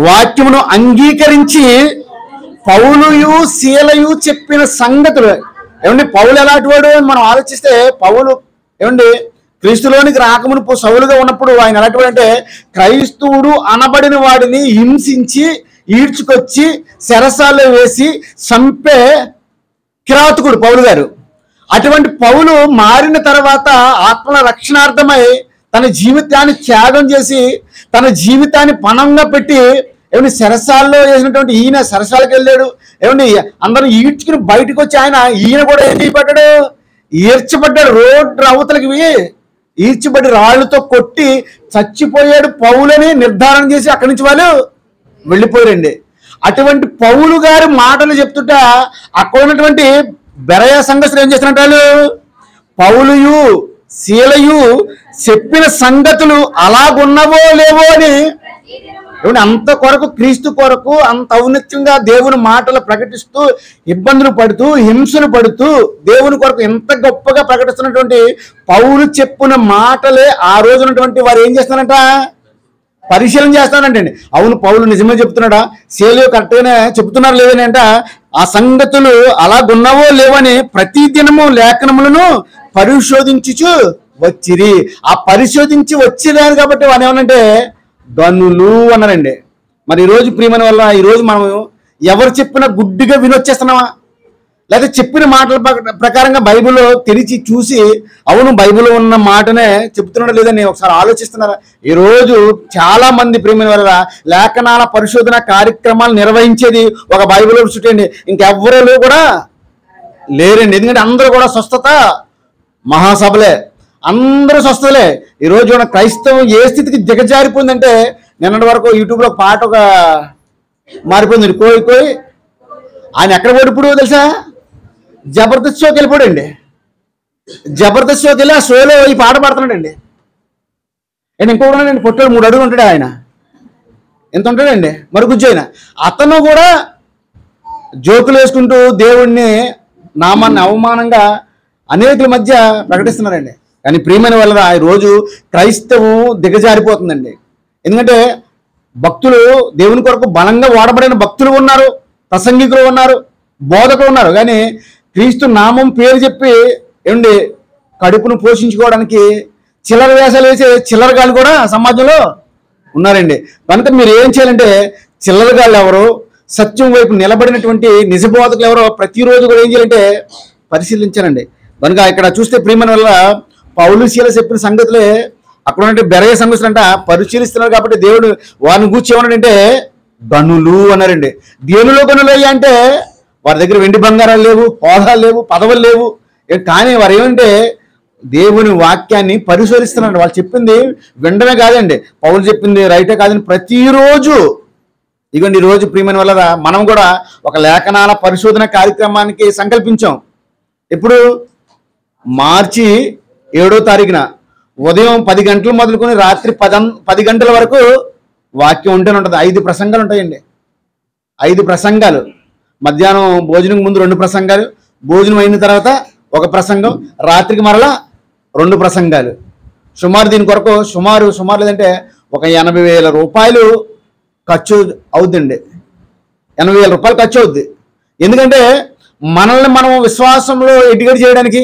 వాక్యమును అంగీకరించి పౌలుయు శీలయు చెప్పిన సంగతులు. ఏమండి పౌలు ఎలాంటి వాడు అని మనం ఆలోచిస్తే, పౌలు ఏమండి క్రీస్తులోనికి రాకమునుపు సౌలుగా ఉన్నప్పుడు ఆయన ఎలాంటి వాడు అంటే క్రైస్తవుడు అనబడిన వాడిని హింసించి ఈడ్చుకొచ్చి శరసాల్లో వేసి చంపే కిరాతకుడు పౌలు గారు. అటువంటి పౌలు మారిన తర్వాత ఆత్మల రక్షణార్థమై తన జీవితాన్ని త్యాగం చేసి తన జీవితాన్ని పణంగా పెట్టి ఏమండి చెరసాల్లో వేసినటువంటి ఈయన చెరసాలకు వెళ్ళాడు. ఏమండి అందరూ ఈడ్చుకుని బయటకు వచ్చి ఈయన కూడా ఏం చేయబడ్డాడు, ఈడ్చబడ్డాడు. రోడ్డు అవతలకి ఈడ్చబడి రాళ్లతో కొట్టి చచ్చిపోయాడు పౌలని నిర్ధారణ చేసి అక్కడి నుంచి వాళ్ళు వెళ్ళిపోయారండి. అటువంటి పౌలు గారి మాటలు చెప్తుంటా అక్కడ ఉన్నటువంటి బెరయ సంఘస్థులు ఏం చేస్తున్నట్టు వాళ్ళు పౌలుయు శీలయు చెప్పిన సంగతులు అలాగున్నవో లేవో అని అంత కొరకు క్రీస్తు కొరకు అంత ఔన్నత్యంగా దేవుని మాటలు ప్రకటిస్తూ ఇబ్బందులు పడుతూ హింసలు పడుతూ దేవుని కొరకు ఎంత గొప్పగా ప్రకటిస్తున్నటువంటి పౌలు చెప్పిన మాటలే ఆ రోజు ఉన్నటువంటి వారు ఏం చేస్తారంట, పరిశీలన చేస్తానంటండి. అవును పౌలు నిజమే చెప్తున్నాడా, శీలయు కరెక్ట్గానే చెప్తున్నారు లేదని అంట ఆ సంగతులు అలాగున్నవో లేవని ప్రతి దినము లేఖనములను పరిశోధించుచు వచ్చిరి. ఆ పరిశోధించి వచ్చిరారు కాబట్టి వాడు ఏమనంటే గనులు అన్నారండి. మరి ఈరోజు ప్రియమైన వల్ల ఈరోజు మనం ఎవరు చెప్పినా గుడ్డిగా వినొచ్చేస్తున్నావా, లేదా చెప్పిన మాటల ప్రకారంగా బైబిల్లో తెరిచి చూసి అవును బైబిల్లో ఉన్న మాటనే చెప్తున్నాడో లేదని ఒకసారి ఆలోచిస్తున్నారా? ఈరోజు చాలా మంది ప్రియమైన వల్ల లేఖనాల పరిశోధన కార్యక్రమాలు నిర్వహించేది ఒక బైబిల్ చుట్టండి, ఇంకెవ్వరూ కూడా లేరండి. ఎందుకంటే అందరూ కూడా స్వస్థత మహాసభలే, అందరూ స్వస్థలే. ఈరోజు మన క్రైస్తవం ఏ స్థితికి దిగజారిపోయిందంటే నిన్నటి వరకు యూట్యూబ్లో ఒక పాట ఒక మారిపోయింది, కోయి కోయి. ఆయన ఎక్కడ ఓడిపోడు తెలుసా, జబర్దస్త్ షోకి వెళ్ళిపోడండి. జబర్దస్త్ షోకి వెళ్ళి ఆ షోలో ఈ పాట పాడుతున్నాడండి. ఆయన ఇంకొకటి ఉన్నాడండి, పొట్టాడు 3 అడుగులు ఉంటాడు. ఆయన ఎంత ఉంటాడండి మరుగుజ్జు. ఆయన అతను కూడా జోకులు వేసుకుంటూ దేవుణ్ణి నామాన్ని అవమానంగా అనేకుల మధ్య ప్రకటిస్తున్నారండి. కానీ ప్రియమైన వల్ల ఈరోజు క్రైస్తవం దిగజారిపోతుందండి. ఎందుకంటే భక్తులు దేవుని కొరకు బలంగా వాడబడిన భక్తులు ఉన్నారు, ప్రసంగికులు ఉన్నారు, బోధకులు ఉన్నారు. కానీ క్రీస్తు నామం పేరు చెప్పి ఏమండి కడుపును పోషించుకోవడానికి చిల్లర వేషాలు వేసే చిల్లరగాళ్ళు కూడా సమాజంలో ఉన్నారండి. కనుక మీరు ఏం చేయాలంటే చిల్లరగాళ్ళు ఎవరు, సత్యం వైపు నిలబడినటువంటి నిజ బోధకులు ఎవరో ప్రతిరోజు కూడా ఏం చేయాలంటే పరిశీలించారండి. కనుక ఇక్కడ చూస్తే ప్రియమైన వల్ల పౌలు శీల చెప్పిన సంగతులే అక్కడ ఉన్నట్టు బెరయ సంగతులు అంట పరిశీలిస్తున్నారు. కాబట్టి దేవుడు వారిని గూర్చి ఏమన్నాడంటే గనులు అన్నారండి. దేనిలో గనులు అయ్యా అంటే వారి దగ్గర వెండి బంగారాలు లేవు, హోదాలు లేవు, పదవులు లేవు. కానీ వారు ఏమంటే దేవుని వాక్యాన్ని పరిశోధిస్తున్నారు. వాళ్ళు చెప్పింది వినడమే కాదండి, పౌలు చెప్పింది రైటే కాదని ప్రతిరోజు ఇగోండి. ఈరోజు ప్రియమైన వల్ల మనం కూడా ఒక లేఖనాల పరిశోధన కార్యక్రమానికి సంకల్పించాం. ఇప్పుడు మార్చి 7వ తారీఖున ఉదయం 10 గంటలు మొదలుకొని రాత్రి 10 గంటల వరకు వాక్యం ఉంటూనే ఉంటుంది. 5 ప్రసంగాలు ఉంటాయండి, 5 ప్రసంగాలు. మధ్యాహ్నం భోజనం ముందు 2 ప్రసంగాలు, భోజనం అయిన తర్వాత 1 ప్రసంగం, రాత్రికి మరలా 2 ప్రసంగాలు. సుమారు దీని కొరకు సుమారు లేదంటే ఒక 80,000 రూపాయలు ఖర్చు అవుతుందండి. 80,000 రూపాయలు ఖర్చు అవుద్ది. ఎందుకంటే మనల్ని మనం విశ్వాసంలో ఎడ్యుకేట్ చేయడానికి,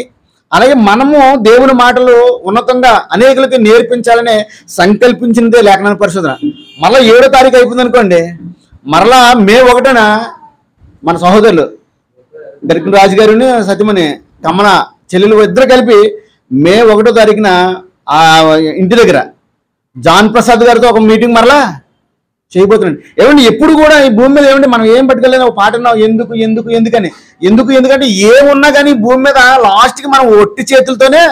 అలాగే మనము దేవుని మాటలు ఉన్నతంగా అనేకులకి నేర్పించాలనే సంకల్పించినదే లేఖనాల పరిశోధన. మరలా 7వ తారీఖు అయిపోయింది అనుకోండి, మరలా మే 1న మన సహోదరులు దర్శన రాజు గారిని సత్యమని కమ్మన చెల్లెలు ఇద్దరు కలిపి మే 1వ తారీఖున ఆ ఇంటి దగ్గర జాన్ ప్రసాద్ గారితో ఒక మీటింగ్ మరలా చేయబోతున్నాండి. ఏమండి ఎప్పుడు కూడా ఈ భూమి మీద ఏమండి మనం ఏం పట్టుకెళ్ళలేదు, ఒక పాట అన్నాం ఎందుకంటే ఏమున్నా కానీ భూమి మీద లాస్ట్కి మనం ఒట్టి చేతులతోనే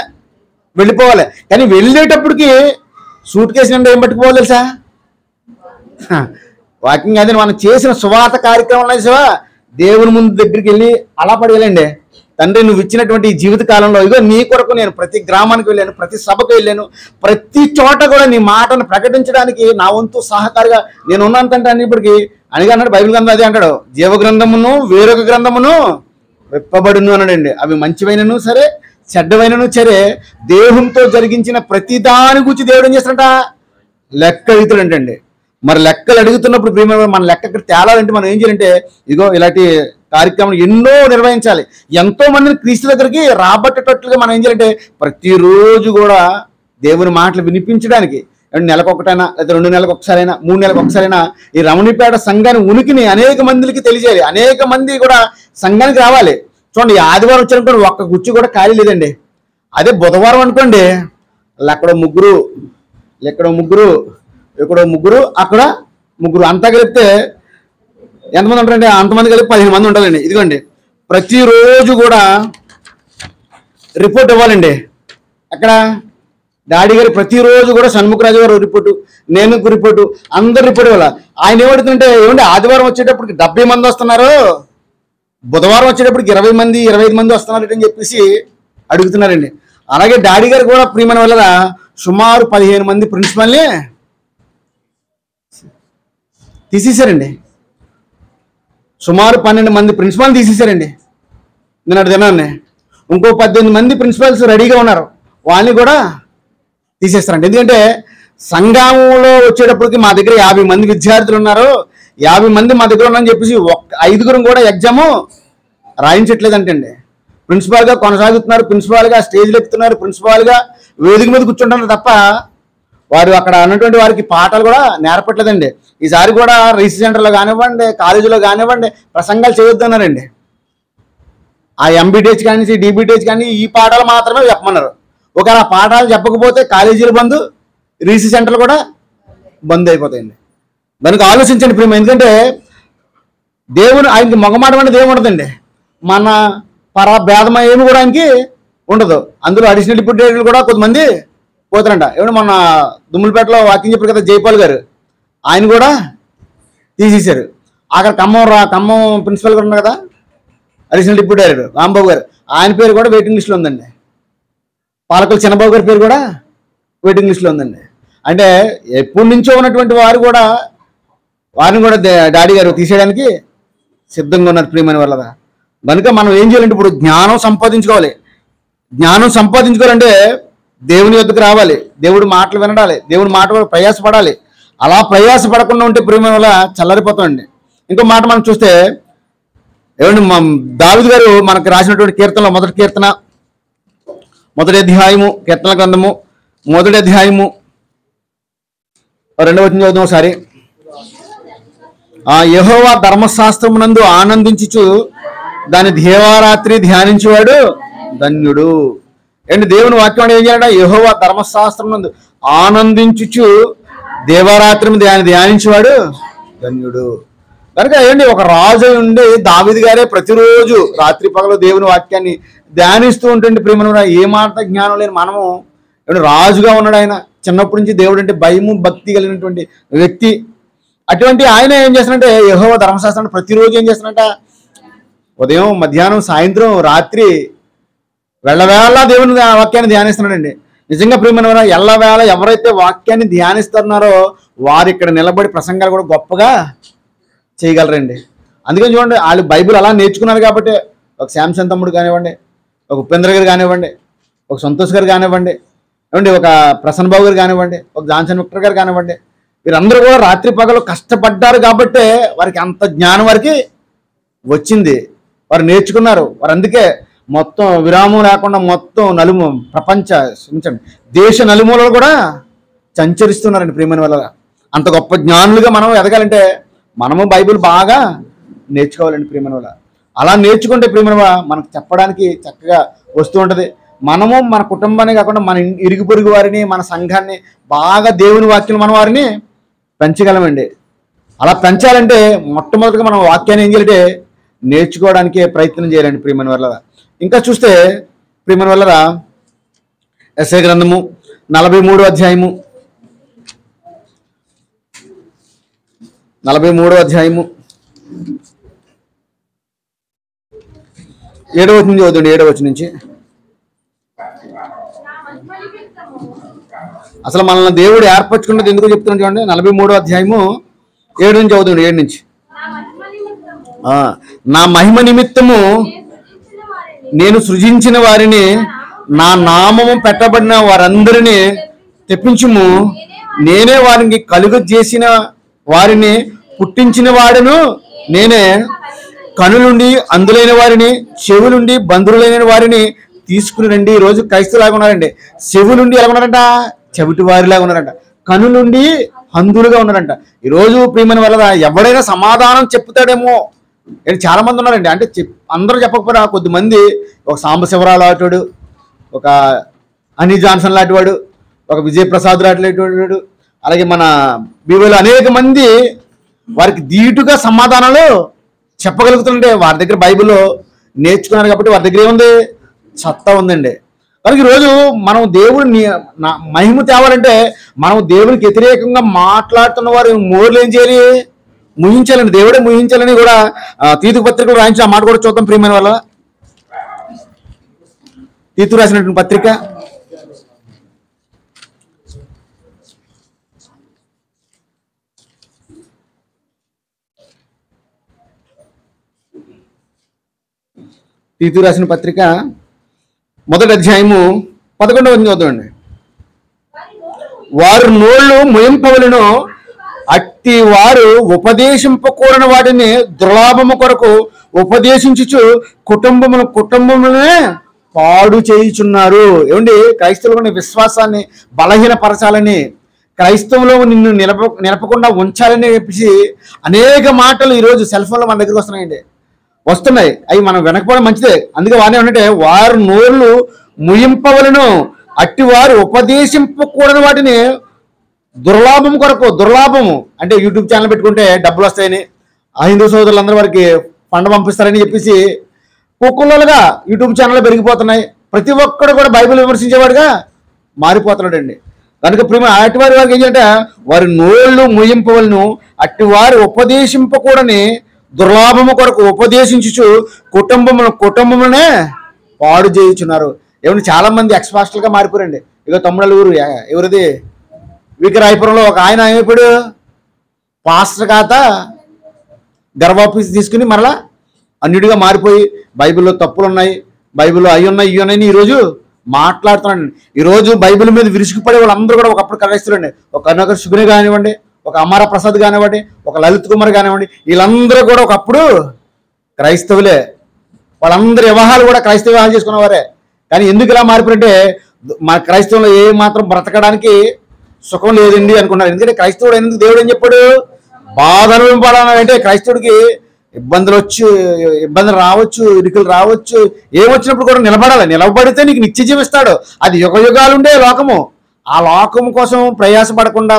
వెళ్ళిపోవాలి. కానీ వెళ్ళేటప్పటికి సూట్ కేసు అంటే ఏం పట్టుకుపోవాలి తెలుసా, వాకింగ్. అదే మనం చేసిన సువార్త కార్యక్రమాలు సేవా దేవుని ముందు దగ్గరికి వెళ్ళి అలా పడగలండి. తండ్రి నువ్వు ఇచ్చినటువంటి జీవిత కాలంలో ఇగో నీ కొరకు నేను ప్రతి గ్రామానికి వెళ్ళాను, ప్రతి సభకు వెళ్ళాను, ప్రతి చోట కూడా నీ మాటను ప్రకటించడానికి నా వంతు సహకారిగా నేను ఉన్నానంటే అన్నిప్పటికీ అనిగా అన్నాడు. బైబిల్ గ్రంథం అదే అంటాడు, జీవ గ్రంథమును వేరొక గ్రంథమును విప్పబడును అన్నాడండి. అవి మంచివైనను సరే చెడ్డవైనను సరే దేవునితో జరిగించిన ప్రతి దాని గురించి దేవుడు ఏం చేస్తాడంట, లెక్క అడుగుతాడంటండి. మరి లెక్కలు అడుగుతున్నప్పుడు ప్రియమైన మన లెక్క ఇక్కడ తేలాలంటే మనం ఏం చేయాలంటే ఇగో ఇలాంటి కార్యక్రమాలు ఎన్నో నిర్వహించాలి. ఎంతో మందిని క్రీస్తు దగ్గరికి రాబట్టేటట్లుగా మనం ఏం చేయాలంటే ప్రతిరోజు కూడా దేవుని మాటలు వినిపించడానికి నెలకొకటైనా లేదా 2 నెలలకు ఒకసారైనా 3 నెలలకు ఒకసారైనా ఈ రమణిపేట సంఘాన్ని ఉనికిని అనేక మందికి తెలియజేయాలి. అనేక మంది కూడా సంఘానికి రావాలి. చూడండి, ఆదివారం వచ్చినప్పుడు ఒక్క గుచ్చి కూడా ఖాళీ లేదండి. అదే బుధవారం అనుకోండి అక్కడో ముగ్గురు, ఇక్కడో ముగ్గురు, ఇక్కడో ముగ్గురు, అక్కడ ముగ్గురు, అంతా కలిపితే ఎంతమంది ఉంటారండి? అంతమంది కలిపి 15 మంది ఉండాలండి. ఇదిగోండి, ప్రతిరోజు కూడా రిపోర్ట్ ఇవ్వాలండి. అక్కడ డాడీ గారు ప్రతిరోజు కూడా షణ్ముఖరాజు గారు రిపోర్టు, నేను రిపోర్టు, అందరు రిపోర్ట్ ఇవ్వాలి. ఆయన ఏమడుతుంటే, ఏమంటే ఆదివారం వచ్చేటప్పటికి 70 మంది వస్తున్నారు, బుధవారం వచ్చేటప్పటికి 20 మంది 25 మంది వస్తున్నారు అని చెప్పేసి అడుగుతున్నారండి. అలాగే డాడీ గారు కూడా ప్రియమైన వల్ల సుమారు 15 మంది ప్రిన్సిపల్ని తీసేశారండి. సుమారు 12 మంది ప్రిన్సిపాల్ తీసేశారండి నిన్నటి దినాన్ని. ఇంకో 18 మంది ప్రిన్సిపల్స్ రెడీగా ఉన్నారు, వాళ్ళని కూడా తీసేస్తారండి. ఎందుకంటే సంఘంలో వచ్చేటప్పటికి మా దగ్గర 50 మంది విద్యార్థులు ఉన్నారు, 50 మంది మా దగ్గర ఉన్నారని చెప్పేసి 5 కూడా ఎగ్జాము రాయించట్లేదంటండి. ప్రిన్సిపాల్గా కొనసాగుతున్నారు, ప్రిన్సిపాల్గా స్టేజ్లు ఎక్కుతున్నారు, ప్రిన్సిపాల్గా వేదిక మీద కూర్చుంటున్నారు తప్ప వారు అక్కడ ఉన్నటువంటి వారికి పాఠాలు కూడా నేర్పట్లేదండి. ఈసారి కూడా రీసెర్చ్ సెంటర్లో కానివ్వండి, కాలేజీలో కానివ్వండి ప్రసంగాలు చేయొద్దన్నారండి. ఆ ఎంబీటీహెచ్ కానీ డీబీటీహెచ్ కానీ ఈ పాఠాలు మాత్రమే చెప్పమన్నారు. ఒకవేళ ఆ పాఠాలు చెప్పకపోతే కాలేజీలు బంద్, రీసెర్చ్ సెంటర్లు కూడా బంద్ అయిపోతాయండి. దానికి ఆలోచించండి ప్రేమ. ఎందుకంటే దేవుని ఆయనకి మొగమాట అంటే దేవుడు ఉండదండి, మన భేదం ఏమి కూడా ఆయనకి ఉండదు. అందులో అడిషనల్ డిప్యూటీ డైరెక్టర్లు కూడా కొంతమంది పోతారంట. ఏమంటే మన దుమ్ములపేటలో వాకింగ్ చెప్పారు కదా జైపాల్ గారు, ఆయన కూడా తీసేశారు. అక్కడ ఖమ్మం ప్రిన్సిపల్ గారు ఉన్నారు కదా, అడిషనల్ డిప్యూటీ డైరెక్టర్ రాంబాబు గారు, ఆయన పేరు కూడా వెయిటింగ్ లిస్టులో ఉందండి. పాలకులు చిన్నబాబు గారి పేరు కూడా వెయిటింగ్ లిస్టులో ఉందండి. అంటే ఎప్పటి నుంచో ఉన్నటువంటి వారిని కూడా డాడీ గారు తీసేయడానికి సిద్ధంగా ఉన్నారు ప్రియమైన వాళ్ళ. కనుక మనం ఏం చేయాలంటే ఇప్పుడు జ్ఞానం సంపాదించుకోవాలి. జ్ఞానం సంపాదించుకోవాలంటే దేవుని యొద్దకు రావాలి, దేవుడి మాటలు వినడాలి, దేవుడి మాట ప్రయాసపడాలి. అలా ప్రయాసపడకుండా ఉంటే ప్రియమైన వల్ల చల్లరిపోతామండి. ఇంకో మాట మనం చూస్తే ఏమండి, దావీదు గారు మనకు రాసినటువంటి కీర్తనలో మొదటి కీర్తన, మొదటి అధ్యాయము, కీర్తన గ్రంథము మొదటి అధ్యాయము 2వ వచనం చదువుదాం ఒకసారి. యెహోవా ధర్మశాస్త్రమునందు ఆనందించుచు దాని దేవారాత్రి ధ్యానించేవాడు ధన్యుడు. ఏంటి దేవుని వాక్యం ఏం చేయాలంటే, యెహోవా ధర్మశాస్త్రమునందు ఆనందించుచు దేవారాత్రి ధ్యానించేవాడు ధన్యుడు. కనుక ఏంటి, ఒక రాజు ఉండి దావీదు గారే ప్రతిరోజు రాత్రి పగలు దేవుని వాక్యాన్ని ధ్యానిస్తూ ఉంటుంది. ప్రేమ ఏ మాట జ్ఞానం లేని మనము రాజుగా ఉన్నాడు ఆయన. చిన్నప్పటి నుంచి దేవుడు అంటే భయము భక్తి కలిగినటువంటి వ్యక్తి. అటువంటి ఆయన ఏం చేస్తానంటే యెహోవా ధర్మశాస్త్రాన్ని ప్రతిరోజు ఏం చేస్తానంట, ఉదయం మధ్యాహ్నం సాయంత్రం రాత్రి వెళ్ళవేళ దేవుని వాక్యాన్ని ధ్యానిస్తున్నాడండి. నిజంగా ప్రియమైన ఎల్లవేళ ఎవరైతే వాక్యాన్ని ధ్యానిస్తున్నారో వారు ఇక్కడ నిలబడి ప్రసంగాలు కూడా గొప్పగా చేయగలరండి. అందుకని చూడండి, వాళ్ళు బైబిల్ అలా నేర్చుకున్నారు కాబట్టి ఒక శాంసన్ తమ్ముడు కానివ్వండి, ఒక ఉపేంద్ర గారు కానివ్వండి, ఒక సంతోష్ గారు కానివ్వండి, ఏమండి ఒక ప్రసన్న బాబు గారు కానివ్వండి, ఒక జాన్సన్ విక్టర్ గారు కానివ్వండి, వీరందరూ కూడా రాత్రి పగలు కష్టపడ్డారు కాబట్టే వారికి అంత జ్ఞానం వారికి వచ్చింది. వారు నేర్చుకున్నారు. వారు అందుకే మొత్తం విరామం లేకుండా మొత్తం ప్రపంచ దేశ నలుమూలలు కూడా సంచరిస్తున్నారండి ప్రియమైన వల్ల. అంత గొప్ప జ్ఞానులుగా మనం ఎదగాలంటే మనము బైబిల్ బాగా నేర్చుకోవాలండి ప్రియమైన వల్ల. అలా నేర్చుకుంటే ప్రియమైన మనకు చెప్పడానికి చక్కగా వస్తూ ఉంటుంది. మనము మన కుటుంబాన్ని కాకుండా మన ఇరుగు పొరుగు వారిని, మన సంఘాన్ని బాగా దేవుని వాక్యం మన వారిని పెంచగలమండి. అలా పెంచాలంటే మొట్టమొదటిగా మనం వాక్యాన్ని ఏం చేయాలంటే నేర్చుకోవడానికి ప్రయత్నం చేయాలండి ప్రియమైన వల్ల. ఇంకా చూస్తే ప్రియమైన వల్ల యెషయా గ్రంథము 43వ అధ్యాయము 7వ వచనం చదువుతుంది. 7వ వచనం నుంచి అసలు మనల్ని దేవుడు ఏర్పరచుకున్నది ఎందుకు చెప్తున్నాడు చూడండి. 43వ అధ్యాయము 7 నుంచి చదువుతుంది. 7 నుంచి నా మహిమ నిమిత్తము నేను సృజించిన వారిని, నా నామము పెట్టబడిన వారందరినీ తెప్పించుము. నేనే వారికి కలుగజేసిన వారిని పుట్టించిన వాడును నేనే. కనులుండి అందులైన వారిని, చెవులుండి బంధువులైన వారిని తీసుకుని రండి. ఈరోజు క్రైస్తవులాగా ఉన్నారండి. చెవులుండి ఎలా ఉన్నారంట, చెవిటి వారిలాగా ఉన్నారంట. కనులుండి హందులుగా ఉన్నారంట. ఈరోజు ప్రియమైన వల్ల ఎవడైనా సమాధానం చెప్తాడేమో చాలా మంది ఉన్నారండి. అంటే అందరూ చెప్పకపోయినా కొద్దిమంది, ఒక సాంబశివరావు లాంటివాడు, ఒక అనీ జాన్సన్ లాంటి వాడు, ఒక విజయప్రసాద్ రాట్లేటువంటి, అలాగే మన బీవోలు అనేక మంది వారికి ధీటుగా సమాధానాలు చెప్పగలుగుతుంటే వారి దగ్గర బైబిల్లో నేర్చుకున్నారు కాబట్టి వారి దగ్గర ఏముంది? సత్తా ఉందండి. కనుక ఈరోజు మనం దేవుడిని మహిమ తేవాలంటే మనం దేవునికి వ్యతిరేకంగా మాట్లాడుతున్న వారు మోర్లు ఏం చేయాలి? ముగించాలండి. దేవుడే ముగించాలని కూడా తీతు పత్రికలు రాయించిన మాట కూడా చూద్దాం ప్రియమైన వాళ్ళ. తీతు రాసినటువంటి పత్రిక తీతు రాసిన పత్రిక 1వ అధ్యాయము 11వ వచనం చదువుకోండి. వారు నోళ్ళు ముయింపవలను, అట్టి వారు ఉపదేశింపకూడని వాటిని దుర్లాభము కొరకు ఉపదేశించుచు కుటుంబములనే పాడు చేయుచున్నారు. ఏమండి, క్రైస్తవుల విశ్వాసాన్ని బలహీనపరచాలని, క్రైస్తవంలో నిన్ను నిలపకుండా ఉంచాలని చెప్పేసి అనేక మాటలు ఈరోజు సెల్ ఫోన్లో మన దగ్గరికి వస్తున్నాయి. అవి మనం వెనకపోవడం మంచిదే. అందుకే వానే ఉన్నట్టే వారు నోళ్ళు ముయింపవలను, అట్టి వారు ఉపదేశింపకూడని వాటిని దుర్లాభం కొరకు. దుర్లాభము అంటే యూట్యూబ్ ఛానల్ పెట్టుకుంటే డబ్బులు వస్తాయని, ఆ హిందూ సోదరులందరూ వారికి ఫండ్ పంపిస్తారని చెప్పేసి కుక్కలుగా యూట్యూబ్ ఛానల్ పెరిగిపోతున్నాయి. ప్రతి ఒక్కడు కూడా బైబిల్ విమర్శించేవాడుగా మారిపోతున్నాడండి. కనుక అట్టి వారికి ఏంటంటే వారి నోళ్ళు ముయింపవలను, అట్టి వారు ఉపదేశింపకూడని దుర్లాభము కొరకు ఉపదేశించుచు కుటుంబములనే పాడు చేయుచున్నారు. ఏమన్నా చాలా మంది ఎక్స్పాస్టల్గా మారిపోరండి. ఇక తమ్ముళ్ళ ఊరు ఎవరిది వికరాయపురంలో ఒక ఆయన ఏమైపోయాడు? పాస్టర్ కాత గర్వాఫీస్ తీసుకుని మరలా అన్యుడిగా మారిపోయి బైబిల్లో తప్పులు ఉన్నాయి, బైబిల్లో అవి ఉన్నాయి ఇవి ఉన్నాయని ఈరోజు మాట్లాడుతున్నాడు. ఈరోజు బైబిల్ మీద విరుచుకుపడే వాళ్ళందరూ కూడా ఒకప్పుడు క్రైస్తవులండి. ఒక కరుణాకర్ శుభ్ని కానివ్వండి, ఒక అమర ప్రసాద్ కానివ్వండి, ఒక లలిత్ కుమార్ కానివ్వండి, వీళ్ళందరూ కూడా ఒకప్పుడు క్రైస్తవులే. వాళ్ళందరి వివాహాలు కూడా క్రైస్తవ వివాహాలు చేసుకున్నవారే. కానీ ఎందుకు ఇలా మారిపోయింటే మన క్రైస్తవంలో ఏ మాత్రం బ్రతకడానికి సుఖం లేదండి అనుకున్నారు. ఎందుకంటే క్రైస్తవుడు ఎందుకు దేవుడు ఏం చెప్పాడు? బాధ అనుభవించాలంటే క్రైస్తవుడికి ఇబ్బందులు రావచ్చు, ఇరుకులు రావచ్చు, ఏమొచ్చినప్పుడు కూడా నిలబడాలి. నిలబడితే నీకు నిత్య జీవిస్తాడు. అది యుగాలు ఉండే లోకము. ఆ లోకం కోసం ప్రయాసపడకుండా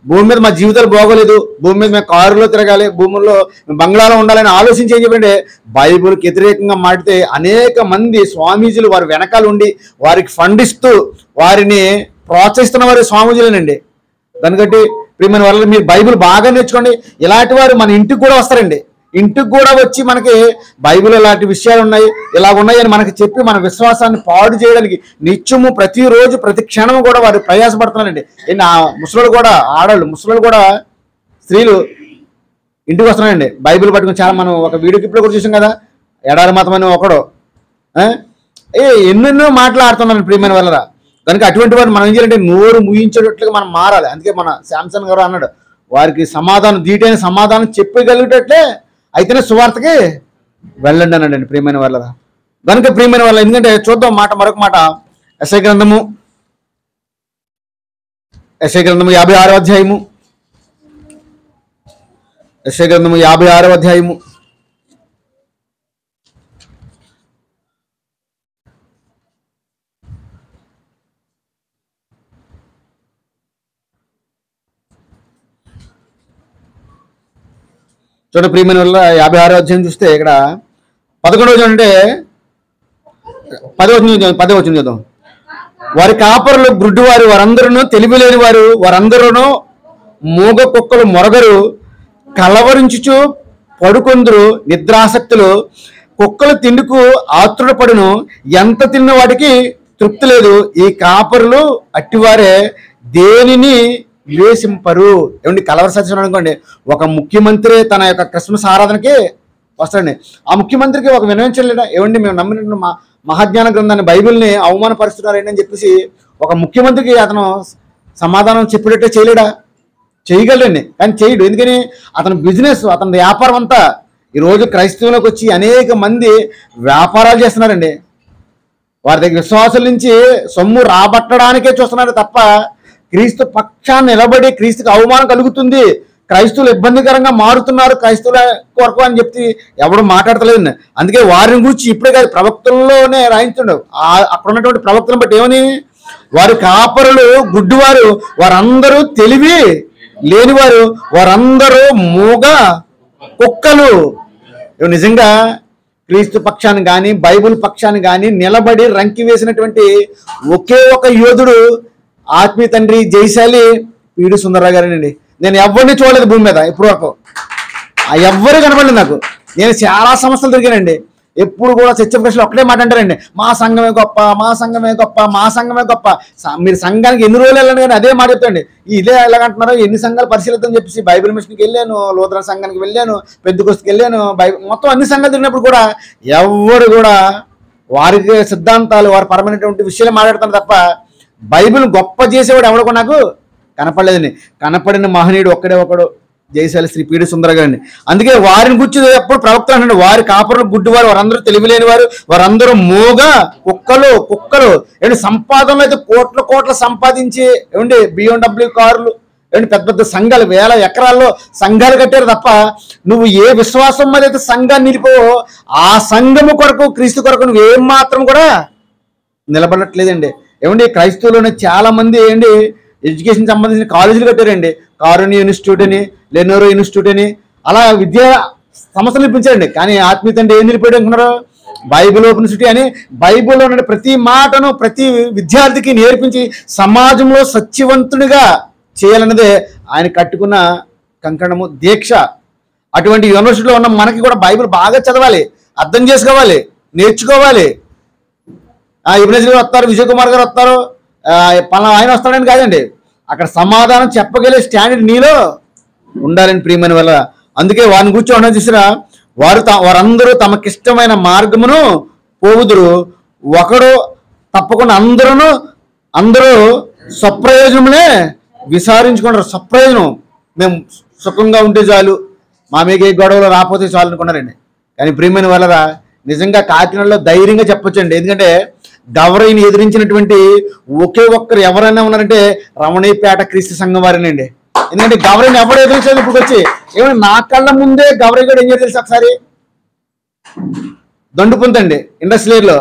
భూమి మీద మా జీవితాలు బాగోలేదు, భూమి మీద మేము కారులో తిరగాలి, భూముల్లో బంగ్లాలో ఉండాలని ఆలోచించి ఏం చెప్పండి బైబిల్కి వ్యతిరేకంగా మాడితే అనేక మంది స్వామీజీలు వారి వెనకాల ఉండి వారికి ఫండ్ ఇస్తూ వారిని ప్రోత్సహిస్తున్న వారి స్వామీజీలేనండి. దానికంటే ప్రియమైన వాళ్ళని మీరు బైబిల్ బాగా నేర్చుకోండి. ఇలాంటి వారు మన ఇంటికి కూడా వస్తారండి. ఇంటికి కూడా వచ్చి మనకి బైబిల్ ఇలాంటి విషయాలు ఉన్నాయి, ఇలా ఉన్నాయని మనకి చెప్పి మన విశ్వాసాన్ని పాడు చేయడానికి నిత్యము ప్రతిరోజు ప్రతి క్షణము కూడా వారు ప్రయాసపడుతున్నారండి. ఆ ముసలోళ్ళు కూడా, ఆడవాళ్ళు ముసలోళ్ళు కూడా, స్త్రీలు ఇంటికి వస్తున్నారండి బైబిల్ పట్టుకుని. చాలా మనం ఒక వీడియోకి ఇప్పుడు కూడా చూసాం కదా, ఎడారి మతం అని ఒకడు ఎన్నెన్నో మాట్లాడుతున్నాను ప్రియమైన వాళ్ళరా. కనుక అటువంటి వారు మనం ఏం చేయాలంటే నోరు ముగించేటట్లుగా మనం మారాలి. అందుకే మన శాంసన్ గారు అన్నాడు, వారికి సమాధానం ధీటైన సమాధానం చెప్పగలిగేటట్లే అయితేనే సువార్తకి వెళ్ళండి అన్నాడండి ప్రియమైన వాళ్ళరా. కనుక ప్రియమైన వాళ్ళ ఎందుకంటే చూద్దాం మరొక మాట. యెషయా గ్రంథము 56వ అధ్యాయము. యెషయా గ్రంథము 56వ అధ్యాయము. చూడండి ప్రియమైన వల్ల 56వ అధ్యాయం చూస్తే ఇక్కడ 11వ అంటే 10వ వచనం చూద్దాం. వారి కాపరులు గ్రుడ్డివారు, వారందరూ తెలివిలేని వారు, వారందరూ మూగ కుక్కలు మొరగరు, కలవరించుచు పడుకొందరు, నిద్రాసక్తులు, కుక్కలు తిండుకు ఆతురపడును, ఎంత తిన్న వాటికి తృప్తి లేదు. ఈ కాపరులు అట్టివారే, దేనిని వివేశింపరు. ఏమండి కలవర సత్యం అనుకోండి, ఒక ముఖ్యమంత్రి తన యొక్క క్రిస్మస్ ఆరాధనకి వస్తాడండి. ఆ ముఖ్యమంత్రికి ఒక వినవించలేడా? ఏమండి మేము నమ్మిన మహాజ్ఞాన గ్రంథాన్ని బైబిల్ని అవమానపరుస్తున్నారండి అని చెప్పేసి ఒక ముఖ్యమంత్రికి అతను సమాధానం చెప్పేటట్టే చేయలేడా? చేయగలండి, కానీ చేయడు. ఎందుకని? అతని బిజినెస్, అతని వ్యాపారం అంతా. ఈరోజు క్రైస్తవంలోకి వచ్చి అనేక మంది వ్యాపారాలు చేస్తున్నారండి. వారి దగ్గర విశ్వాసుల నుంచి సొమ్ము రాబట్టడానికే చూస్తున్నారు తప్ప క్రీస్తు పక్షాన్ని నిలబడి క్రీస్తుకి అవమానం కలుగుతుంది, క్రైస్తవులు ఇబ్బందికరంగా మారుతున్నారు క్రైస్తవుల కొరకు అని చెప్పి ఎవడు మాట్లాడతలేదండి. అందుకే వారిని గురించి ఇప్పుడే కాదు ప్రవక్తల్లోనే రాయించుండవు. అక్కడ ఉన్నటువంటి ప్రవక్తలను బట్టి ఏమని వారి కాపరులు గుడ్డివారు, వారందరూ తెలివి లేనివారు, వారందరూ మూగ కుక్కలు. నిజంగా క్రీస్తు పక్షాన్ని కానీ బైబిల్ పక్షాన్ని కానీ నిలబడి రంకి వేసినటువంటి ఒకే ఒక యోధుడు ఆత్మీయ తండ్రి జయశాలి పీడి సుందరరావు గారేనండి. నేను ఎవరిని చూడలేదు భూమి మీద ఇప్పుడు వరకు, ఎవ్వరు కనపడలేదు నాకు. నేను చాలా సంస్థలు తిరిగానండి. ఎప్పుడు కూడా చర్చ ప్రశ్నలు ఒక్కటే మాట అంటారండి, మా సంఘమే గొప్ప, మా సంఘమే గొప్ప, మా సంఘమే గొప్ప. మీరు సంఘానికి ఎన్ని రోజులు వెళ్ళండి కానీ అదే మాట చెప్తాండి. ఇదే ఎలాగంటున్నారో ఎన్ని సంఘాలు పరిశీలిద్దామని చెప్పేసి బైబిల్ మిషన్కి వెళ్ళాను, లూథరన్ సంఘానికి వెళ్ళాను, పెద్దకోస్తుకి వెళ్ళాను, మొత్తం అన్ని సంఘాలు తిరిగినప్పుడు కూడా ఎవరు కూడా వారికి సిద్ధాంతాలు, వారి పరమైనటువంటి విషయాలు మాట్లాడతాను తప్ప బైబిల్ గొప్ప చేసేవాడు ఎవడో నాకు కనపడలేదండి. కనపడిన మహనీయుడు ఒక్కడే ఒకడు, జయశాలి శ్రీ పీడి సుందర గారిని. అందుకే వారిని గుర్చి ఎప్పుడు ప్రవక్త అంటాడు, వారి కాపరులు గుడ్డివారు, వారందరూ తెలివిలేని వారు, వారందరూ మూగ కుక్కలు. ఏమంటే సంపాదనలు అయితే కోట్ల కోట్ల సంపాదించి ఏమండి BMW కార్లు, ఏమంటే పెద్ద పెద్ద సంఘాలు, వేల ఎకరాల్లో సంఘాలు కట్టారు తప్ప నువ్వు ఏ విశ్వాసం మీద అయితే సంఘాన్ని నిలిపోవో ఆ సంఘము కొరకు, క్రీస్తు కొరకు నువ్వు ఏం మాత్రం కూడా నిలబడట్లేదండి. ఏమండి క్రైస్తవులోనే చాలా మంది ఏంటి ఎడ్యుకేషన్ సంబంధించిన కాలేజీలు కట్టారండి. కారుణ్య ఇన్స్టిట్యూట్ అని, లెనోరో ఇన్స్టిట్యూట్ అని, అలా విద్యా సంస్థలు నిలిపించారండి. కానీ ఆత్మీయ తండ్రి ఏం నిలిపాడు అనుకున్నారు? బైబిల్ ఓపెన్ సిటీ అని బైబిల్లో ఉన్న ప్రతి మాటను ప్రతి విద్యార్థికి నేర్పించి సమాజంలో సత్యవంతునిగా చేయాలన్నదే ఆయన కట్టుకున్న కంకణము, దీక్ష. అటువంటి యూనివర్సిటీలో ఉన్న మనకి కూడా బైబిల్ బాగా చదవాలి, అర్థం చేసుకోవాలి, నేర్చుకోవాలి. ఇబ్నెజర్ గారు వస్తారు, విజయ్ కుమార్ గారు వస్తారు, పలానా ఆయన వస్తాడని కాదండి, అక్కడ సమాధానం చెప్పగలిగే స్టాండర్డ్ నీలో ఉండాలని ప్రియమైన వల్ల. అందుకే వారిని కూర్చోవడం చూసినా వారందరూ తమకిష్టమైన మార్గమును పోవుదురు, ఒకడు తప్పకుండా అందరూ స్వప్రయోజనమునే విచారించుకుంటారు. స్వప్రయోజనం, మేము సుఖంగా ఉంటే చాలు, మా మీకు ఏ గొడవలు రాకపోతే చాలు అనుకున్నారండి. కానీ ప్రియమైన వాళ్ళరా నిజంగా కాకినాడలో ధైర్యంగా చెప్పొచ్చండి. ఎందుకంటే గవరైని ఎదిరించినటువంటి ఒకే ఒక్కరు ఎవరైనా ఉన్నారంటే రమణీపేట క్రీస్తు సంఘం వారేనండి. ఎందుకంటే గవరైని ఎవరు ఎదిరించారు ఇప్పుడు వచ్చి, ఏమైనా నా కళ్ళ ముందే గవరై కూడా ఏం చేయాలి తెలుసు, ఒకసారి దండు పొందండి ఇండస్ట్రియల్లో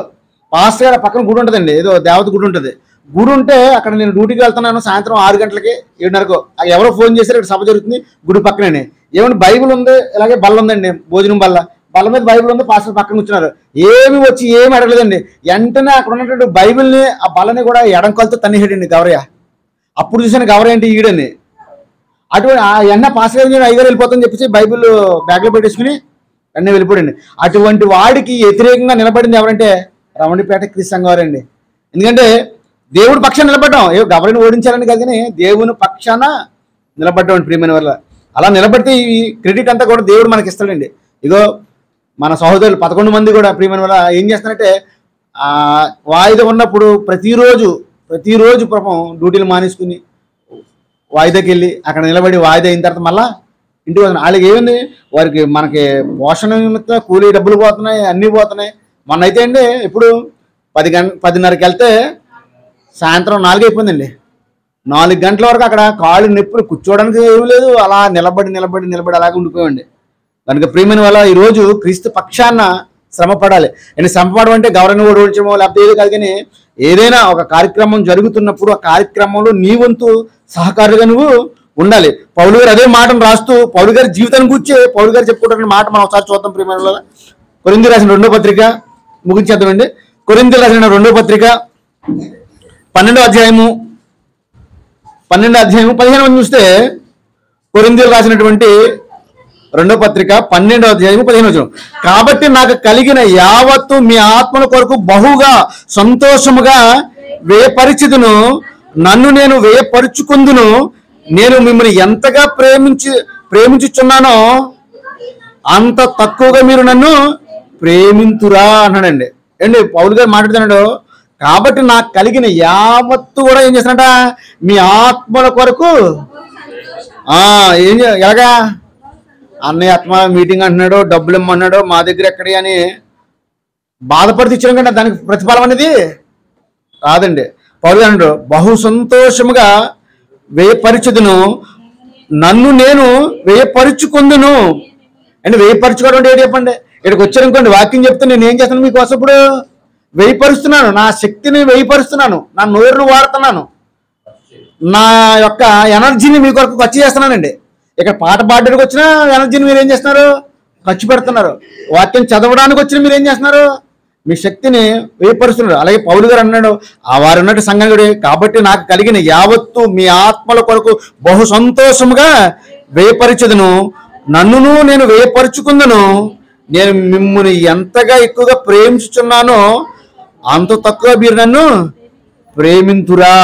పాస్టర్ గారు పక్కన గుడి ఉంటుందండి, ఏదో దేవత గుడి ఉంటుంది. గుడి ఉంటే అక్కడ నేను డ్యూటీకి వెళ్తున్నాను, సాయంత్రం 6 గంటలకి 7:30 ఎవరో ఫోన్ చేశారు, ఇక్కడ సభ జరుగుతుంది గుడి పక్కనే. ఏమైనా బైబిల్ ఉంది, ఇలాగే బల్ల ఉందండి, భోజనం బల్ల మీద బైబిల్ ఉంది, పాస్టర్ పక్కన కూర్చున్నారు. ఏమి వచ్చి ఏమి అడగలేదండి. వెంటనే అక్కడ ఉన్నటువంటి బైబిల్ని ఆ బల్లని కూడా ఎడంకొలతో తన్నిహేడండి గవరయ్య. అప్పుడు చూసాను గవరయ్య అంటే ఈడని. అటువంటి ఎన్న పాస్టర్ గారు 5 వెళ్ళిపోతామని చెప్పేసి బైబిల్ బ్యాగ్లో పెట్టేసుకుని వెన్న వెళ్ళిపోడండి. అటువంటి వాడికి వ్యతిరేకంగా నిలబడింది ఎవరంటే రమణీపేట క్రీస్తు సంఘం వారండి. ఎందుకంటే దేవుడి పక్షాన నిలబడ్డాం, గవరని ఓడించాలని కాదు కానీ దేవుని పక్షాన నిలబడ్డాం ప్రియమైన వల్ల. అలా నిలబడితే ఈ క్రెడిట్ అంతా కూడా దేవుడు మనకి ఇస్తాడండి. ఇగో మన సహోదరులు 11 మంది కూడా ప్రియమైన వల్ల ఏం చేస్తారంటే వాయిదా ఉన్నప్పుడు ప్రతిరోజు పాపం డ్యూటీలు మానేసుకుని వాయిదాకి వెళ్ళి అక్కడ నిలబడి వాయిదా అయిన తర్వాత మళ్ళీ ఇంటికి వస్తున్నాయి. వాళ్ళకి ఏముంది, వారికి మనకి పోషణ నిమిత్తం కూలీ డబ్బులు పోతున్నాయి, అన్నీ పోతున్నాయి. మొన్న అయితే అండి ఇప్పుడు 10:30కి వెళ్తే సాయంత్రం 4 అయిపోయిందండి. 4 గంటల వరకు అక్కడ కాళ్ళు నొప్పులు, కూర్చోవడానికి ఏమీ లేదు, అలా నిలబడి అలాగే ఉండిపోయండి. కనుక ప్రియమైన వల్ల ఈరోజు క్రీస్తు పక్షాన శ్రమ పడాలి. అండ్ శ్రమ పడడం అంటే గవర్నర్ ఓడించడమో లేకపోతే ఏదో కాదు, కానీ ఏదైనా ఒక కార్యక్రమం జరుగుతున్నప్పుడు ఆ కార్యక్రమంలో నీ వంతు సహకారులుగా నువ్వు ఉండాలి. పౌలు గారు అదే మాటను రాస్తూ పౌలు గారి జీవితాన్ని కూర్చే పౌలు గారు చెప్పుకుంటున్న మాట మనం ఒకసారి చూద్దాం ప్రియమైన వల్ల. కొరింథీయులకు రాసిన 2వ పత్రిక ముగించేద్దామండి. కొరింథీయులకు రాసిన 2వ పత్రిక 12వ అధ్యాయము 15 చూస్తే కొరింథీయులకు రాసినటువంటి 2వ పత్రిక 12వ అధ్యాయము 15 కాబట్టి నాకు కలిగిన యావత్తు మీ ఆత్మల కొరకు బహుగా సంతోషముగా వేయపరిచిదును, నన్ను నేను వేయపరుచుకుందును, నేను మిమ్మల్ని ఎంతగా ప్రేమించుచున్నానో అంత తక్కువగా మీరు నన్ను ప్రేమింతురా అన్నాడండి. ఏంటి పౌలు గారు మాట్లాడుతున్నాడు, కాబట్టి నాకు కలిగిన యావత్తు కూడా ఏం చేస్తానంట, మీ ఆత్మల కొరకు ఎలాగా అన్నయ్య ఆత్మ మీటింగ్ అంటున్నాడు, డబ్బులు ఇమ్మన్నాడు, మా దగ్గర ఎక్కడి అని బాధపడితే ఇచ్చడం కంటే దానికి ప్రతిఫలం అనేది రాదండి. పౌలు గారు అన్నాడు, బహు సంతోషముగా వేయపరిచుదును, నన్ను నేను వేయపరుచుకుందును. అంటే వేయపరుచుకోవడం అంటే ఏంటి చెప్పండి, ఇక్కడికి వచ్చారనుకోండి వాక్యం చెప్తే నేను ఏం చేస్తాను మీకోసం, ఇప్పుడు వేయపరుస్తున్నాను, నా శక్తిని వేయపరుస్తున్నాను, నా నోరును వాడుతున్నాను, నా యొక్క ఎనర్జీని మీ కొరకు ఖర్చు చేస్తున్నానండి. ఇక్కడ పాట పాడడానికి వచ్చిన ఎనర్జీని మీరు ఏం చేస్తున్నారు? ఖర్చు పెడుతున్నారు. వాక్యం చదవడానికి వచ్చిన మీరు ఏం చేస్తున్నారు? మీ శక్తిని వేయపరుస్తున్నారు. అలాగే పౌలు గారు అన్నాడు, ఆ వారు ఉన్నట్టు సంగముడే, కాబట్టి నాకు కలిగిన యావత్తు మీ ఆత్మల కొరకు బహు సంతోషముగా వేయపరచుదును, నన్నును నేను వేయపరుచుకుందును. నేను మిమ్ముని ఎంతగా ఎక్కువగా ప్రేమించుచున్నానో అంత తక్కువ మీరు నన్ను ప్రేమింతురా.